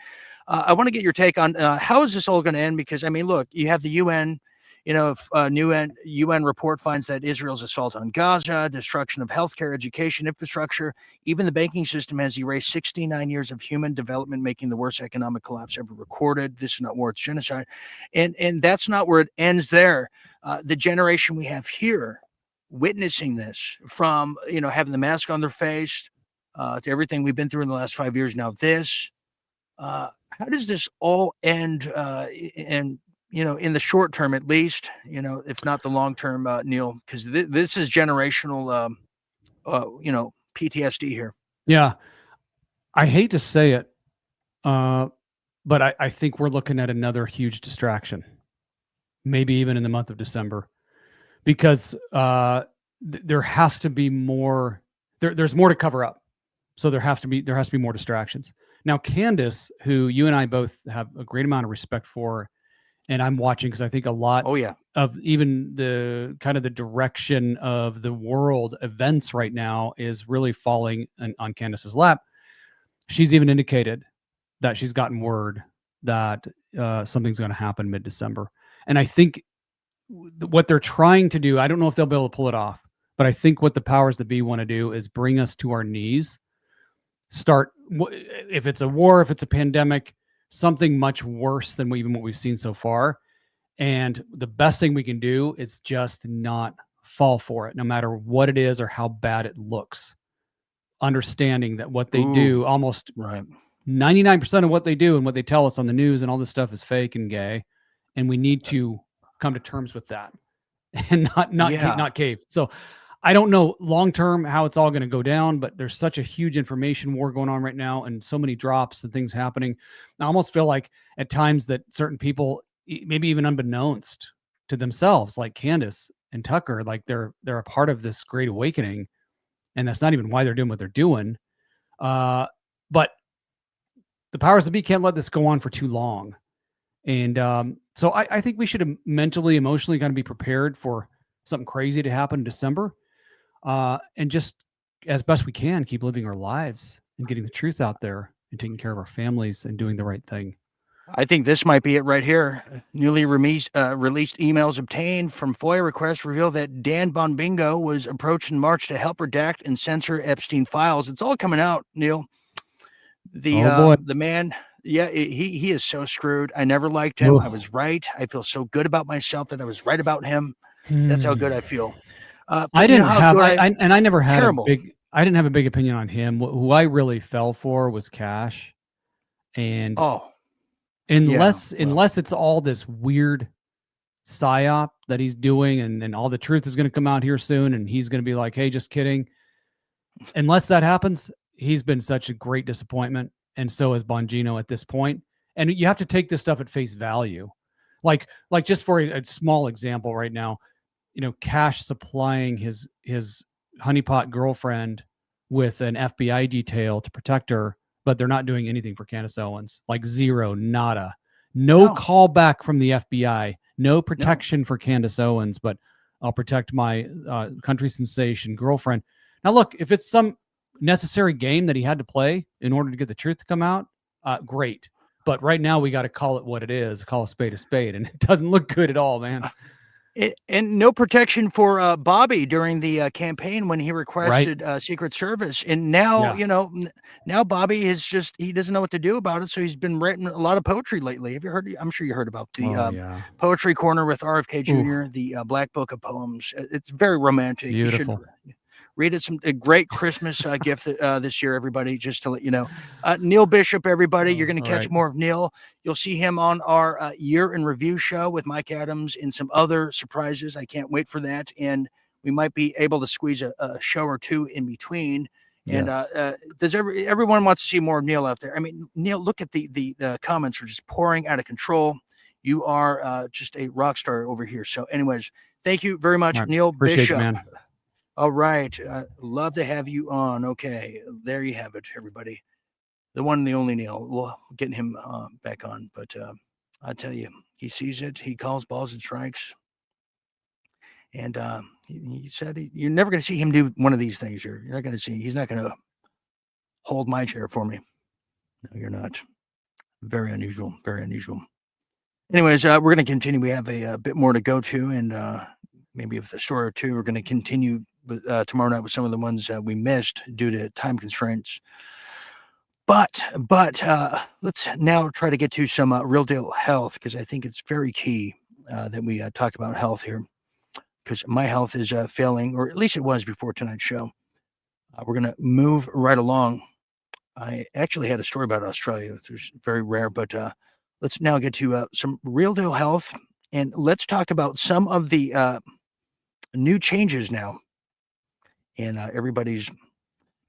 [SPEAKER 1] I want to get your take on how is this all going to end? Because I mean, look, you have the UN. If a new UN report finds that Israel's assault on Gaza, destruction of healthcare, education, infrastructure, even the banking system has erased 69 years of human development, making the worst economic collapse ever recorded. This is not war, it's genocide. And that's not where it ends there. The generation we have here witnessing this, from, having the mask on their face to everything we've been through in the last 5 years. Now this, how does this all end? In the short term, at least, if not the long term, Neil, because this is generational, PTSD here.
[SPEAKER 12] Yeah. I hate to say it, but I think we're looking at another huge distraction, maybe even in the month of December, because there has to be more. There's more to cover up, so there has to be more distractions. Now, Candace, who you and I both have a great amount of respect for. And I'm watching because I think a lot of even the kind of the direction of the world events right now is really falling on Candace's lap. She's even indicated that she's gotten word that something's going to happen mid-December. And I think what they're trying to do, I don't know if they'll be able to pull it off, but I think what the powers that be want to do is bring us to our knees. Start, if it's a war, if it's a pandemic, something much worse than what we've seen so far. And the best thing we can do is just not fall for it, no matter what it is or how bad it looks. Understanding that what they do, almost 99% of what they do and what they tell us on the news and all this stuff is fake and gay. And we need to come to terms with that and not cave. So I don't know long-term how it's all going to go down, but there's such a huge information war going on right now and so many drops and things happening. I almost feel like at times that certain people, maybe even unbeknownst to themselves, like Candace and Tucker, like they're a part of this great awakening, and that's not even why they're doing what they're doing. But the powers that be can't let this go on for too long. And so I think we should mentally, emotionally kind of be prepared for something crazy to happen in December. And just as best we can, keep living our lives and getting the truth out there and taking care of our families and doing the right thing.
[SPEAKER 1] I think this might be it right here. Newly released emails obtained from FOIA requests reveal that Dan Bonbingo was approached in March to help redact and censor Epstein files. It's all coming out, Neil. The man, he is so screwed. I never liked him. I was right. I feel so good about myself that I was right about him. That's how good I feel.
[SPEAKER 12] I didn't have, I never had
[SPEAKER 1] terrible.
[SPEAKER 12] I didn't have a big opinion on him. Who I really fell for was Cash. And unless it's all this weird psyop that he's doing and all the truth is going to come out here soon and he's going to be like, hey, just kidding. Unless that happens, he's been such a great disappointment. and so is Bongino at this point. And you have to take this stuff at face value. Like just for a small example right now, Cash supplying his honeypot girlfriend with an FBI detail to protect her, but they're not doing anything for Candace Owens. Like zero, nada. No callback from the FBI, no protection for Candace Owens, but I'll protect my country sensation girlfriend. Now, look, if it's some necessary game that he had to play in order to get the truth to come out, great. But right now we got to call it what it is, call a spade, and it doesn't look good at all, man.
[SPEAKER 1] And no protection for Bobby during the campaign when he requested Secret Service. And now, now Bobby is he doesn't know what to do about it. So he's been writing a lot of poetry lately. Have you heard? I'm sure you heard about the Poetry Corner with RFK Jr., the Black Book of Poems. It's very romantic.
[SPEAKER 12] Beautiful.
[SPEAKER 1] You should read it. A great Christmas gift this year, everybody, just to let you know. Neil Bishop, everybody, you're going to catch more of Neil. You'll see him on our year in review show with Mike Adams and some other surprises. I can't wait for that. And we might be able to squeeze a show or two in between. And everyone wants to see more of Neil out there. I mean, Neil, look at the comments are just pouring out of control. You are just a rock star over here. So anyways, thank you very much, Neil Bishop.
[SPEAKER 12] You, man.
[SPEAKER 1] All right. Love to have you on. Okay. There you have it, everybody. The one and the only Neil. We'll get him back on. But I tell you, he sees it. He calls balls and strikes. And he said you're never going to see him do one of these things. You're not going to see. He's not going to hold my chair for me. No, you're not. Very unusual. Very unusual. Anyways, we're going to continue. We have a bit more to go to. And maybe with a story or two, we're going to continue tomorrow night with some of the ones we missed due to time constraints. But let's now try to get to some real deal health, because I think it's very key that we talk about health here, because my health is failing, or at least it was before tonight's show. We're going to move right along. I actually had a story about Australia, which is very rare, but let's now get to some real deal health, and let's talk about some of the new changes now in everybody's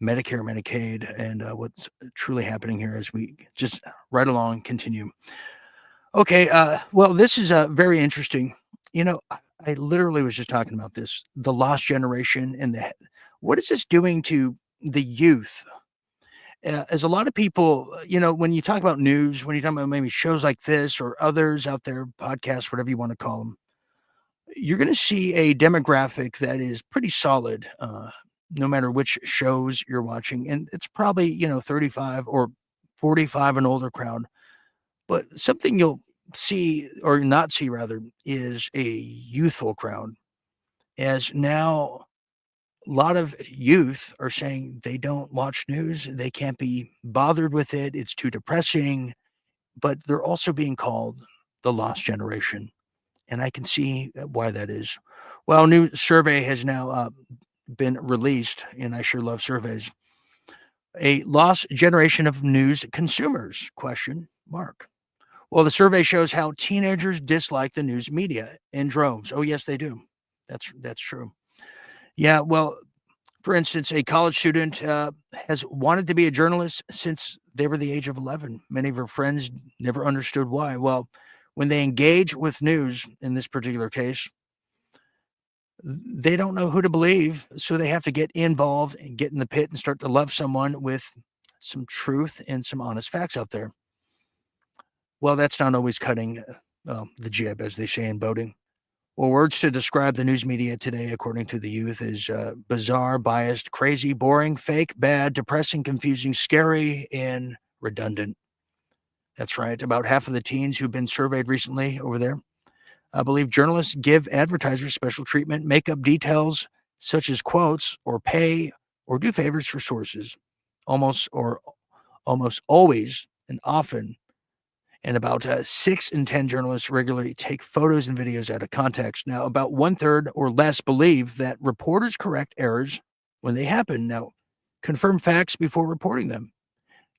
[SPEAKER 1] Medicare, Medicaid, and what's truly happening here as we just right along continue. Okay, well, this is very interesting. I literally was just talking about this, the lost generation, and what is this doing to the youth? As a lot of people, when you talk about news, when you talk about maybe shows like this or others out there, podcasts, whatever you want to call them, you're going to see a demographic that is pretty solid, no matter which shows you're watching. And it's probably, 35 or 45 and older crowd. But something you'll see, or not see rather, is a youthful crowd. As now a lot of youth are saying they don't watch news. They can't be bothered with it. It's too depressing. But they're also being called the lost generation. And I can see why that is. Well, a new survey has now been released, and I sure love surveys. A lost generation of news consumers, ? Well, the survey shows how teenagers dislike the news media in droves. Oh, yes, they do. That's true. Yeah, well, for instance, a college student has wanted to be a journalist since they were the age of 11. Many of her friends never understood why. Well, when they engage with news, in this particular case, they don't know who to believe, so they have to get involved and get in the pit and start to love someone with some truth and some honest facts out there. Well, that's not always cutting the jib, as they say in boating. Well, words to describe the news media today, according to the youth, is bizarre, biased, crazy, boring, fake, bad, depressing, confusing, scary, and redundant. That's right. About half of the teens who've been surveyed recently over there believe journalists give advertisers special treatment, make up details such as quotes, or pay or do favors for sources, almost always and often. And about 6 in 10 journalists regularly take photos and videos out of context. Now, about 1/3 or less believe that reporters correct errors when they happen. Now, confirm facts before reporting them.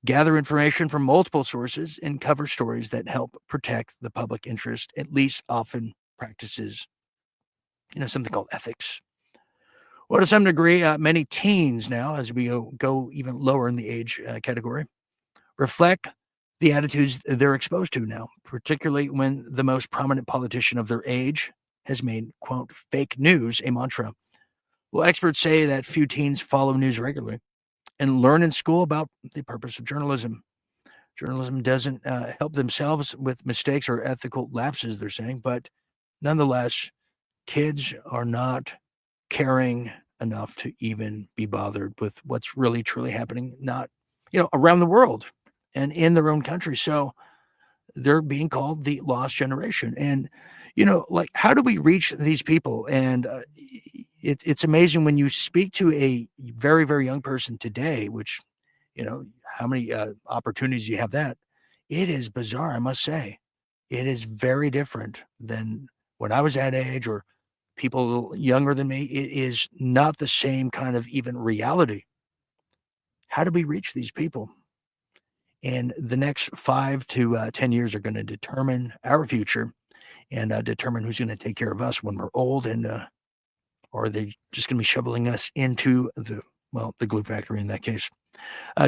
[SPEAKER 1] Gather information from multiple sources and cover stories that help protect the public interest. At least often practices, something called ethics. Well, to some degree, many teens now, as we go even lower in the age category, reflect the attitudes they're exposed to now, particularly when the most prominent politician of their age has made, quote, fake news a mantra. Well, experts say that few teens follow news regularly and learn in school about the purpose of journalism. Journalism doesn't help themselves with mistakes or ethical lapses, they're saying, but nonetheless, kids are not caring enough to even be bothered with what's really truly happening, not, around the world and in their own country. So they're being called the lost generation. And, like, how do we reach these people? And it's amazing when you speak to a very, very young person today, which, how many opportunities you have that. It is bizarre, I must say. It is very different than when I was that age or people a little younger than me. It is not the same kind of even reality. How do we reach these people? And the next 5 to 10 years are going to determine our future and determine who's going to take care of us when we're old. And or are they just going to be shoveling us into the glue factory in that case?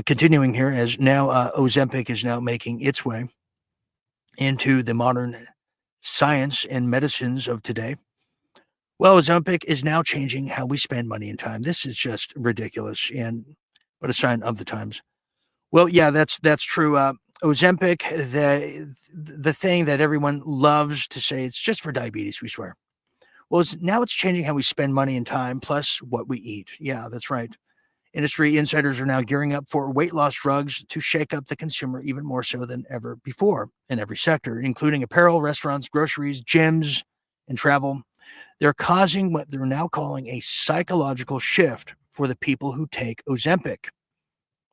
[SPEAKER 1] Continuing here, as now Ozempic is now making its way into the modern science and medicines of today. Well, Ozempic is now changing how we spend money and time. This is just ridiculous, and what a sign of the times. Well, yeah, that's true. Ozempic, the thing that everyone loves to say, it's just for diabetes, we swear. Well, now it's changing how we spend money and time, plus what we eat. Yeah, that's right. Industry insiders are now gearing up for weight loss drugs to shake up the consumer even more so than ever before in every sector, including apparel, restaurants, groceries, gyms, and travel. They're causing what they're now calling a psychological shift for the people who take Ozempic.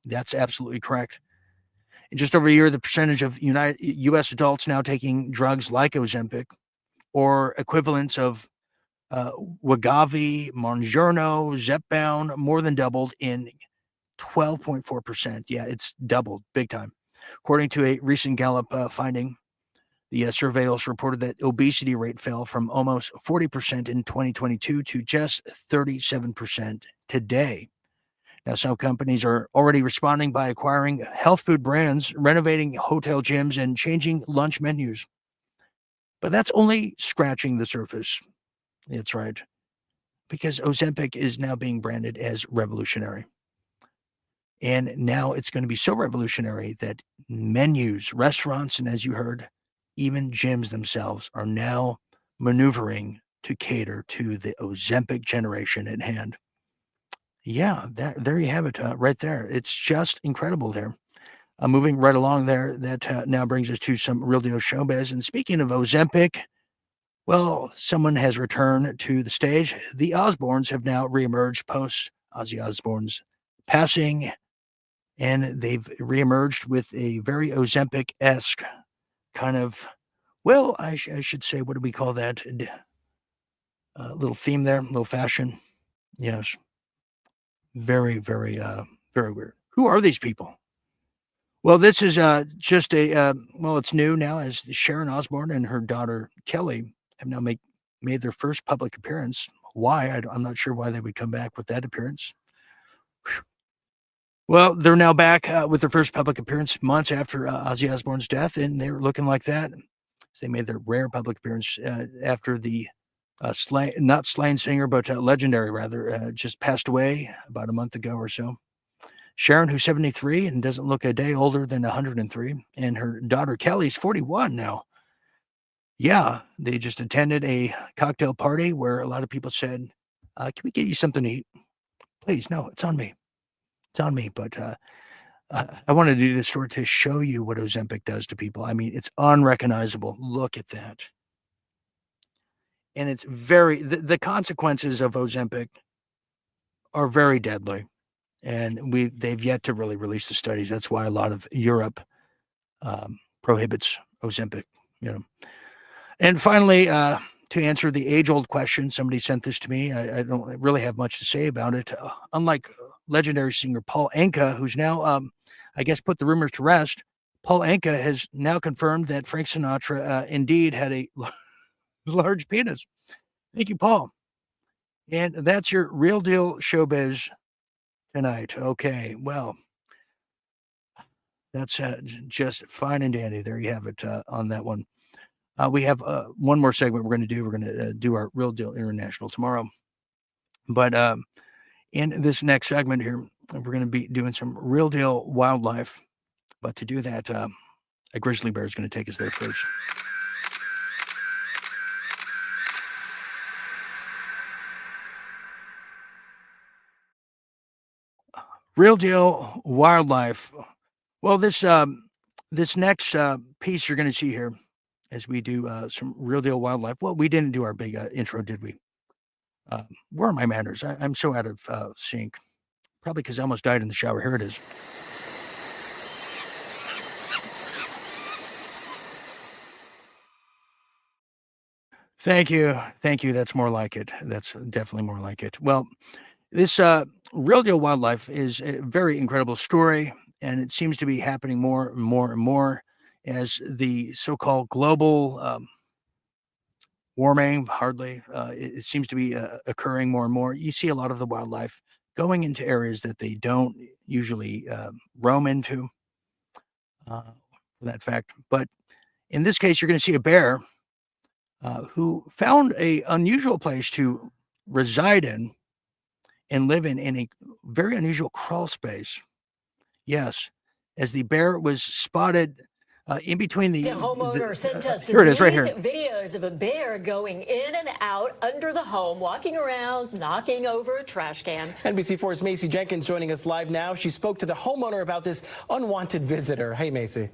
[SPEAKER 1] That's absolutely correct. In just over a year, the percentage of U.S. adults now taking drugs like Ozempic or equivalents of Wegovy, Mounjaro, Zepbound more than doubled in 12.4%. Yeah, it's doubled big time. According to a recent Gallup finding, the survey also reported that obesity rate fell from almost 40% in 2022 to just 37% today. Now, some companies are already responding by acquiring health food brands, renovating hotel gyms, and changing lunch menus. But that's only scratching the surface. That's right. Because Ozempic is now being branded as revolutionary. And now it's going to be so revolutionary that menus, restaurants, and as you heard, even gyms themselves are now maneuvering to cater to the Ozempic generation at hand. Yeah, there you have it right there. It's just incredible there. Moving right along there, that now brings us to some Real Deal Showbiz. And speaking of Ozempic, well, someone has returned to the stage. The Osbournes have now reemerged post Ozzy Osbourne's passing, and they've reemerged with a very Ozempic-esque kind of, well, I should say, what do we call that? Little theme there, little fashion. Yes. Very, very, very weird. Who are these people? Well, this is just it's new now, as Sharon Osbourne and her daughter Kelly have now made their first public appearance. Why? I'm not sure why they would come back with that appearance. Whew. Well, they're now back with their first public appearance months after Ozzy Osbourne's death, and they were looking like that. So they made their rare public appearance after the not slain singer, but legendary rather, just passed away about a month ago or so. Sharon, who's 73 and doesn't look a day older than 103, and her daughter Kelly's 41 now. Yeah, they just attended a cocktail party where a lot of people said, can we get you something to eat? Please, no, it's on me. It's on me. But I wanted to do this story to show you what Ozempic does to people. I mean, it's unrecognizable. Look at that. And it's the consequences of Ozempic are very deadly. And they've yet to really release the studies. That's why a lot of Europe prohibits Ozempic, And finally, to answer the age-old question, somebody sent this to me. I don't really have much to say about it. Unlike legendary singer Paul Anka, who's now, I guess, put the rumors to rest, Paul Anka has now confirmed that Frank Sinatra indeed had a large penis. Thank you, Paul. And that's your Real Deal Showbiz tonight. Okay, well, That's just fine and dandy. There you have it on that one. We have one more segment we're going to do. We're going to do our Real Deal International tomorrow. But in this next segment here, we're going to be doing some real deal wildlife. But to do that, a grizzly bear is going to take us there first. Real deal wildlife. Well, this next piece you're going to see here, as we do some real deal wildlife. Well, we didn't do our big intro, did we? Where are my manners? I'm so out of sync. Probably because I almost died in the shower. Here it is. Thank you. Thank you. That's more like it. That's definitely more like it. Well, this real deal wildlife is a very incredible story, and it seems to be happening more and more and more as the so-called global warming, hardly, it seems to be occurring more and more. You see a lot of the wildlife going into areas that they don't usually roam into, for that fact. But in this case, you're going to see a bear who found a unusual place to reside in and live in a very unusual crawl space. Yes, as the bear was spotted in between the
[SPEAKER 21] homeowner sent us
[SPEAKER 1] here it is right here.
[SPEAKER 21] Videos of a bear going in and out under the home, walking around, knocking over a trash can.
[SPEAKER 22] NBC4's Macy Jenkins joining us live now. She spoke to the homeowner about this unwanted visitor. Hey, Macy.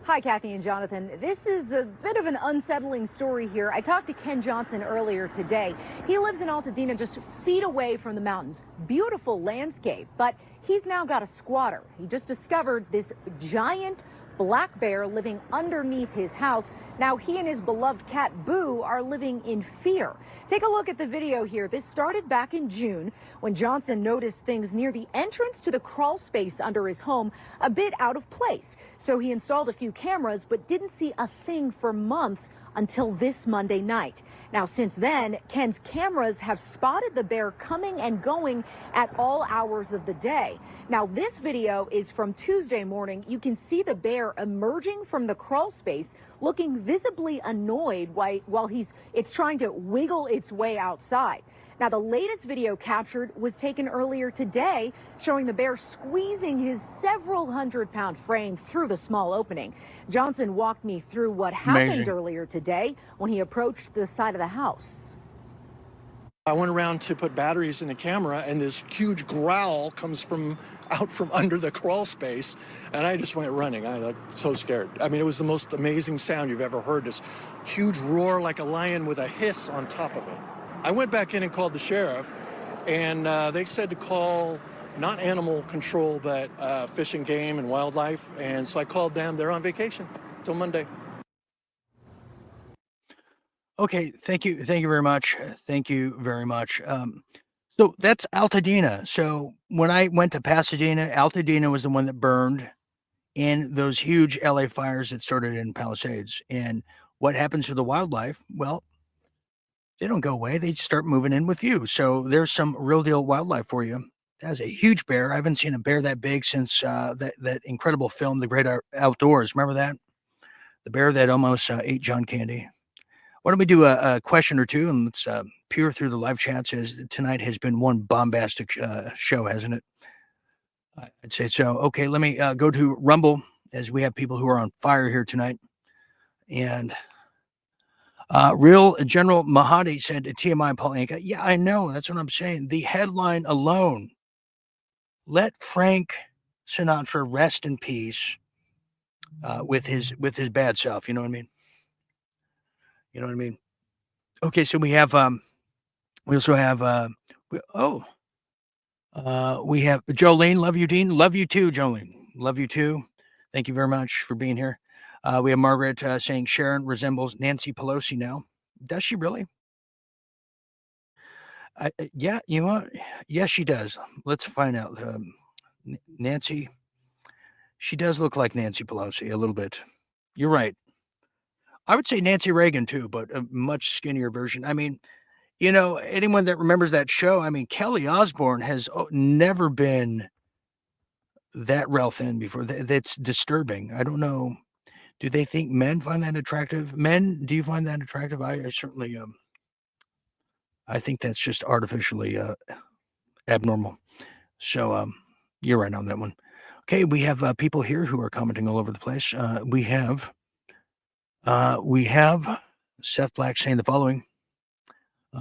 [SPEAKER 23] Hi, Kathy and Jonathan. This is a bit of an unsettling story here. I talked to Ken Johnson earlier today. He lives in Altadena, just feet away from the mountains. Beautiful landscape, but he's now got a squatter. He just discovered this giant black bear living underneath his house. Now he and his beloved cat Boo are living in fear. Take a look at the video here. This started back in June when Johnson noticed things near the entrance to the crawl space under his home a bit out of place. So he installed a few cameras but didn't see a thing for months until this Monday night. Now, since then, Ken's cameras have spotted the bear coming and going at all hours of the day. Now, this video is from Tuesday morning. You can see the bear emerging from the crawl space, looking visibly annoyed while it's trying to wiggle its way outside. Now, the latest video captured was taken earlier today, showing the bear squeezing his several hundred-pound frame through the small opening. Johnson walked me through what happened earlier today when he approached the side of the house.
[SPEAKER 24] I went around to put batteries in the camera, and this huge growl comes out from under the crawl space, and I just went running. I was so scared. I mean, it was the most amazing sound you've ever heard, this huge roar like a lion with a hiss on top of it. I went back in and called the sheriff, and they said to call not animal control, but Fish and Game and Wildlife. And so I called them. They're on vacation till Monday.
[SPEAKER 1] Okay, thank you very much. Thank you very much. So that's Altadena. So when I went to Pasadena, Altadena was the one that burned in those huge LA fires that started in Palisades. And what happens to the wildlife? Well, they don't go away. They just start moving in with you. So there's some real deal wildlife for you. That's a huge bear. I haven't seen a bear that big since that incredible film, The Great Outdoors. Remember that? The bear that almost ate John Candy. Why don't we do a question or two, and let's peer through the live chats, as tonight has been one bombastic show, hasn't it? I'd say so. Okay, let me go to Rumble, as we have people who are on fire here tonight. And Real General Mahadi said to TMI Paul Anka, yeah, I know. That's what I'm saying. The headline alone, let Frank Sinatra rest in peace with his bad self. You know what I mean? You know what I mean? Okay, so we have we also have we have Jolene. Love you, Dean. Love you too, Jolene. Love you too. Thank you very much for being here. We have Margaret saying Sharon resembles Nancy Pelosi now. Does she really? Yeah, you know, yes, she does. Let's find out. Nancy, she does look like Nancy Pelosi a little bit. You're right. I would say Nancy Reagan too, but a much skinnier version. I mean, you know, anyone that remembers that show, I mean, Kelly Osbourne has never been that rail thin before. That's disturbing. I don't know. Do they think men find that attractive? Men, do you find that attractive? I certainly, I think that's just artificially abnormal. So you're right on that one. Okay, we have people here who are commenting all over the place. We have Seth Black saying the following.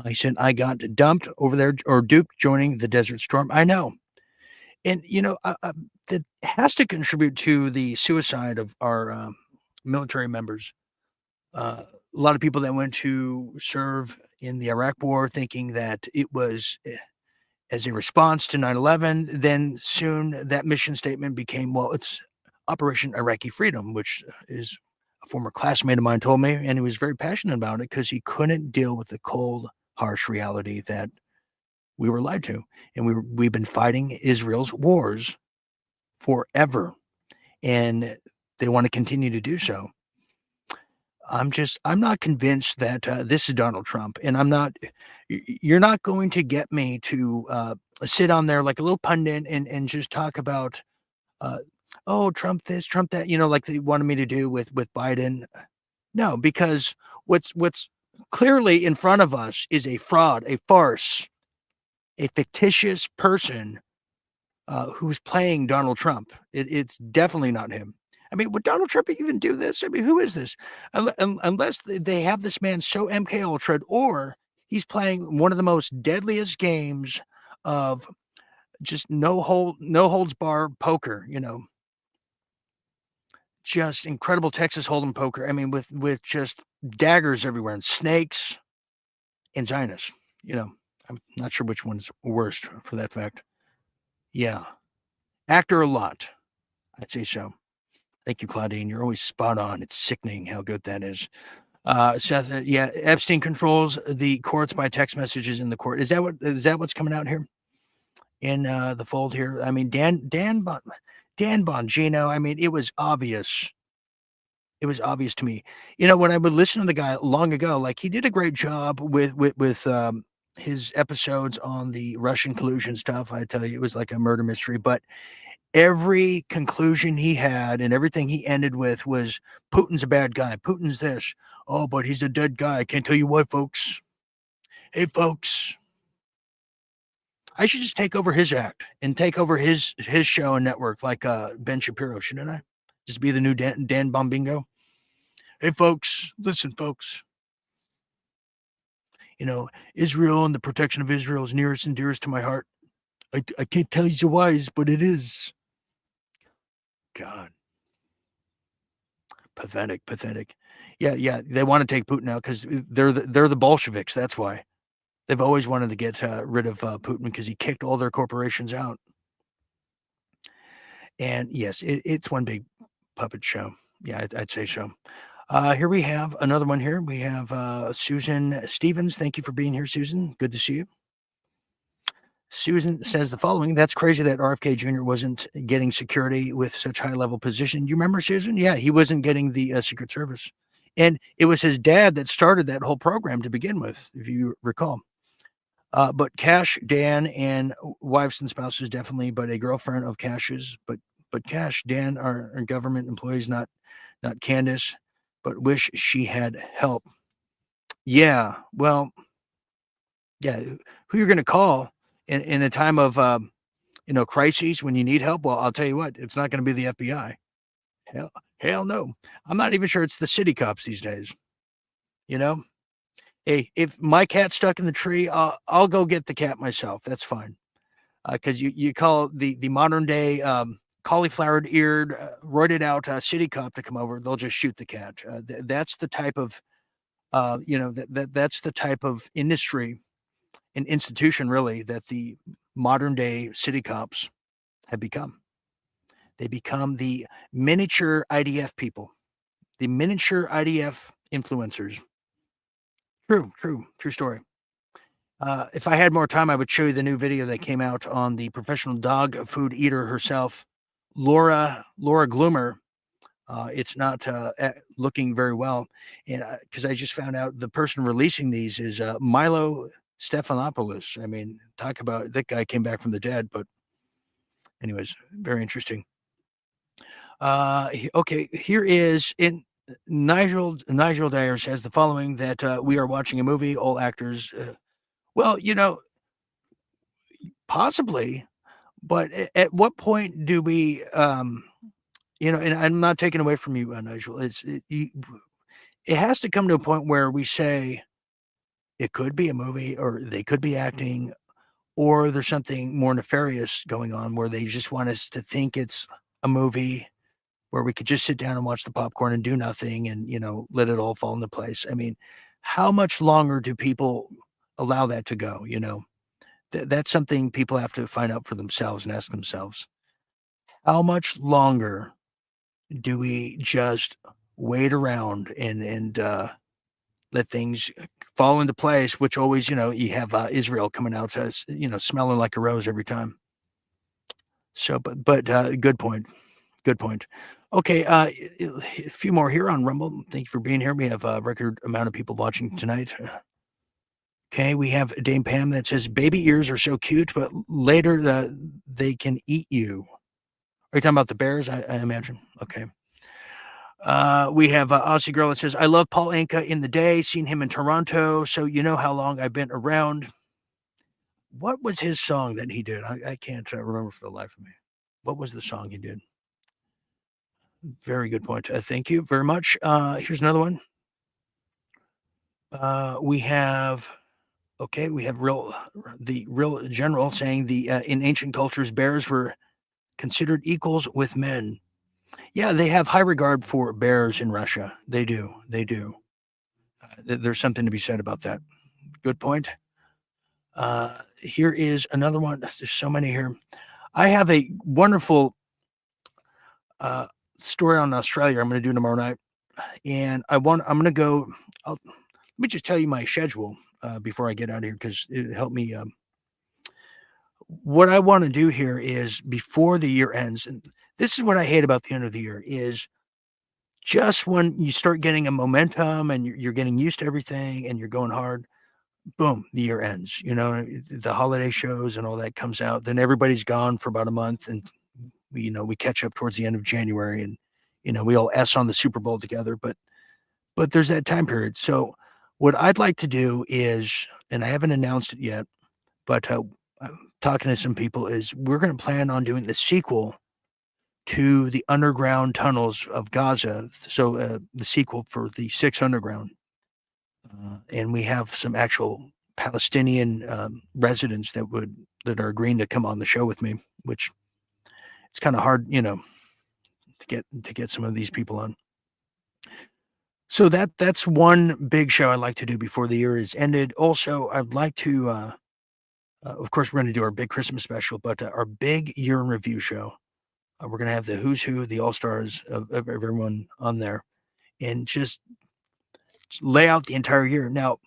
[SPEAKER 1] He said, "I got dumped over there or duped joining the Desert Storm." I know, and that has to contribute to the suicide of our military members. A lot of people that went to serve in the Iraq War thinking that it was as a response to 9/11. Then soon that mission statement became, well, it's Operation Iraqi Freedom, which is a former classmate of mine told me, and he was very passionate about it because he couldn't deal with the cold, harsh reality that we were lied to. And we've been fighting Israel's wars forever, and they want to continue to do so. I'm not convinced that this is Donald Trump, and you're not going to get me to sit on there like a little pundit and just talk about, oh, Trump this, Trump that, like they wanted me to do with Biden. No, because what's clearly in front of us is a fraud, a farce, a fictitious person who's playing Donald Trump. It's definitely not him. I mean, would Donald Trump even do this? I mean, who is this? Unless they have this man so MK Ultra, or he's playing one of the most deadliest games of just no holds bar poker. Just incredible Texas Hold'em poker. I mean, with just daggers everywhere and snakes and Zionists. I'm not sure which one's worst for that fact. Yeah, actor a lot. I'd say so. Thank you, Claudine. You're always spot on. It's sickening how good that is. Seth, yeah, Epstein controls the courts by text messages in the court. Is that what's coming out here in the fold here? I mean, Dan Bongino. I mean, it was obvious. It was obvious to me. When I would listen to the guy long ago, like he did a great job with his episodes on the Russian collusion stuff. I tell you, it was like a murder mystery, but every conclusion he had and everything he ended with was Putin's a bad guy. Putin's this. Oh, but he's a dead guy. I can't tell you what, folks. Hey, folks. I should just take over his act and take over his show and network like Ben Shapiro, shouldn't I? Just be the new Dan Bombingo. Hey, folks. Listen, folks. Israel and the protection of Israel is nearest and dearest to my heart. I can't tell you why, but it is. God. Pathetic. Yeah. They want to take Putin out because they're the Bolsheviks. That's why. They've always wanted to get rid of Putin because he kicked all their corporations out. And yes, it's one big puppet show. Yeah, I'd say so. Here we have another one here. We have Susan Stevens. Thank you for being here, Susan. Good to see you. Susan says the following: "That's crazy that RFK Jr. wasn't getting security with such high-level position." You remember, Susan? Yeah, he wasn't getting the Secret Service. And it was his dad that started that whole program to begin with, if you recall. But Cash, Dan, and wives and spouses definitely, but a girlfriend of Cash's. But Cash, Dan are government employees, not Candace, but wish she had help. Yeah, well, yeah, who you're going to call in a time of, crises when you need help? Well, I'll tell you what, it's not going to be the FBI. Hell no. I'm not even sure it's the city cops these days. Hey, if my cat's stuck in the tree, I'll go get the cat myself. That's fine. Because you call the modern day cauliflower-eared, roided out city cop to come over, they'll just shoot the cat. That's the type of, that's the type of industry and institution really that the modern day city cops have become. They become the miniature IDF people, the miniature IDF influencers. True story. If I had more time, I would show you the new video that came out on the professional dog food eater herself, Laura Gloomer. It's not looking very well, and because I just found out the person releasing these is Milo Stephanopoulos. I mean, talk about that guy came back from the dead, but anyways, very interesting. Okay, here is in Nigel Dyer says the following, that we are watching a movie, all actors. Well, possibly, but at what point do we, and I'm not taking away from you, Nigel. It has to come to a point where we say it could be a movie, or they could be acting, or there's something more nefarious going on where they just want us to think it's a movie where we could just sit down and watch the popcorn and do nothing and, let it all fall into place. I mean, how much longer do people allow that to go? That's something people have to find out for themselves and ask themselves. How much longer do we just wait around and let things fall into place, which always, you have Israel coming out to us, smelling like a rose every time. So, but good point. Good point. Okay, a few more here on Rumble. Thank you for being here. We have a record amount of people watching tonight. Okay, we have Dame Pam that says, baby ears are so cute, but later they can eat you. Are you talking about the bears, I imagine? Okay. We have Aussie Girl that says, I love Paul Anka in the day, seen him in Toronto, so you know how long I've been around. What was his song that he did? I can't remember for the life of me. What was the song he did? Very good point. Thank you very much. Here's another one. We have the real general saying in ancient cultures, bears were considered equals with men. Yeah, they have high regard for bears in Russia. They do. There's something to be said about that. Good point. Here is another one. There's so many here. I have a wonderful story on Australia I'm going to do tomorrow night, and I'm going to go. Let me just tell you my schedule before I get out of here, because it helped me. What I want to do here is before the year ends, and this is what I hate about the end of the year, is just when you start getting a momentum and you're getting used to everything and you're going hard, boom, the year ends. The holiday shows and all that comes out. Then everybody's gone for about a month, and we catch up towards the end of January, and we all S on the Super Bowl together. But there's that time period. So what I'd like to do is, and I haven't announced it yet, but I'm talking to some people, is we're going to plan on doing the sequel to the underground tunnels of Gaza. So the sequel for the 6 Underground. And we have some actual Palestinian residents that are agreeing to come on the show with me, which it's kind of hard, to get some of these people on. So that's one big show I'd like to do before the year is ended. Also, I'd like to, of course, we're going to do our big Christmas special, but our big year in review show. We're going to have the who's who, the all-stars of everyone on there, and just lay out the entire year. Now,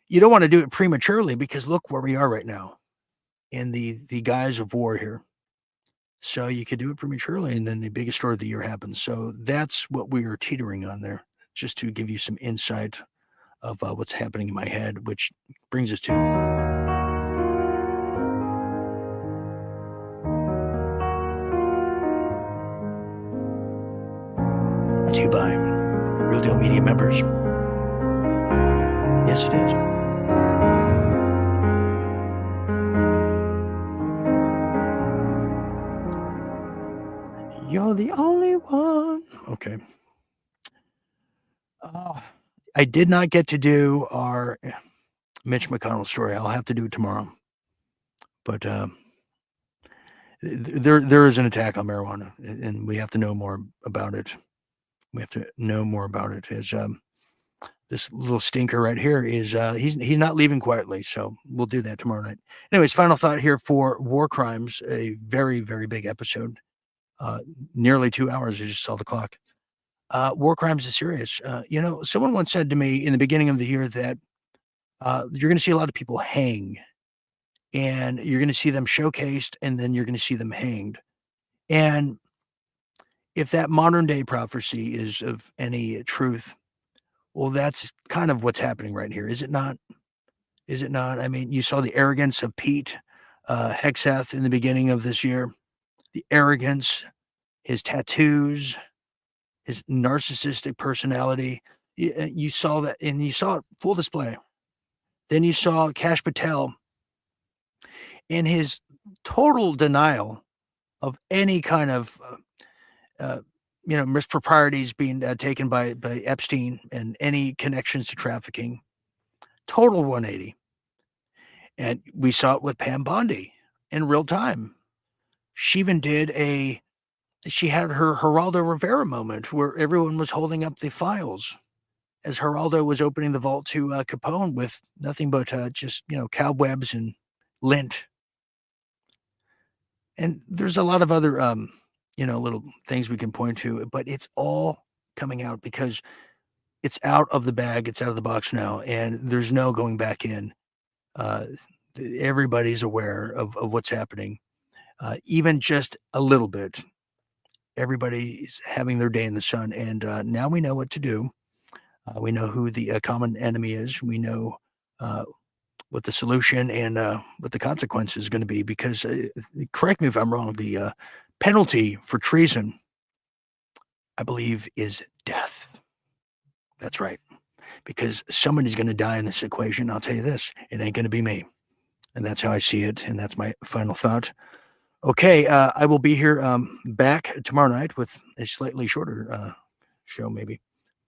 [SPEAKER 1] you don't want to do it prematurely, because look where we are right now in the guise of war here. So you could do it prematurely, and then the biggest story of the year happens. So that's what we are teetering on there, just to give you some insight of what's happening in my head, which brings us to... to you by Real Deal Media members. Yes, it is. You're the only one. Okay. I did not get to do our Mitch McConnell story. I'll have to do it tomorrow. But there is an attack on marijuana, and we have to know more about it. As this little stinker right here is he's not leaving quietly, so we'll do that tomorrow night. Anyways, final thought here for War Crimes, a very, very big episode, nearly 2 hours. I just saw the clock. War Crimes is serious. Someone once said to me in the beginning of the year that you're going to see a lot of people hang, and you're going to see them showcased, and then you're going to see them hanged. And if that modern day prophecy is of any truth, well, that's kind of what's happening right here. Is it not? I mean, you saw the arrogance of Pete Hegseth in the beginning of this year, the arrogance, his tattoos, his narcissistic personality. You saw that, and you saw it full display. Then you saw Kash Patel and his total denial of any kind of misproprieties being taken by Epstein and any connections to trafficking. Total 180. And we saw it with Pam Bondi in real time. She even she had her Geraldo Rivera moment where everyone was holding up the files as Geraldo was opening the vault to Capone with nothing but just, cobwebs and lint. And there's a lot of other, little things we can point to, but it's all coming out because it's out of the bag. It's out of the box now, and there's no going back in. Everybody's aware of what's happening, even just a little bit. Everybody's having their day in the sun, and now we know what to do. We know who the common enemy is. We know what the solution and what the consequence is going to be, because correct me if I'm wrong, the penalty for treason, I believe, is death. That's right, because somebody's going to die in this equation. I'll tell you this, it ain't going to be me. And that's how I see it, and that's my final thought. Okay, I will be here back tomorrow night with a slightly shorter show, maybe.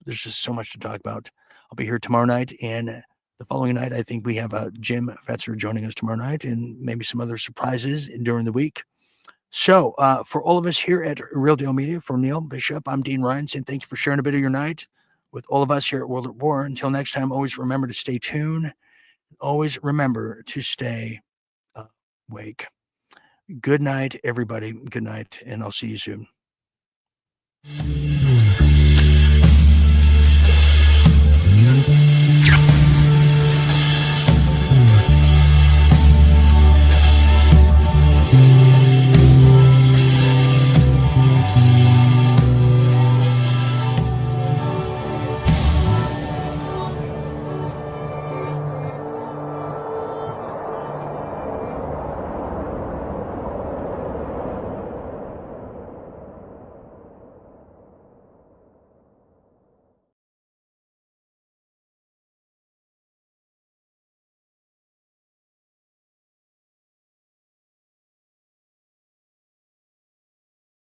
[SPEAKER 1] There's just so much to talk about. I'll be here tomorrow night, and the following night, I think we have Jim Fetzer joining us tomorrow night, and maybe some other surprises during the week. So for all of us here at Real Deal Media, for Neil Bishop, I'm Dean Ryan, saying thank you for sharing a bit of your night with all of us here at World at War. Until next time, always remember to stay tuned. Always remember to stay awake. Good night, everybody. Good night, and I'll see you soon.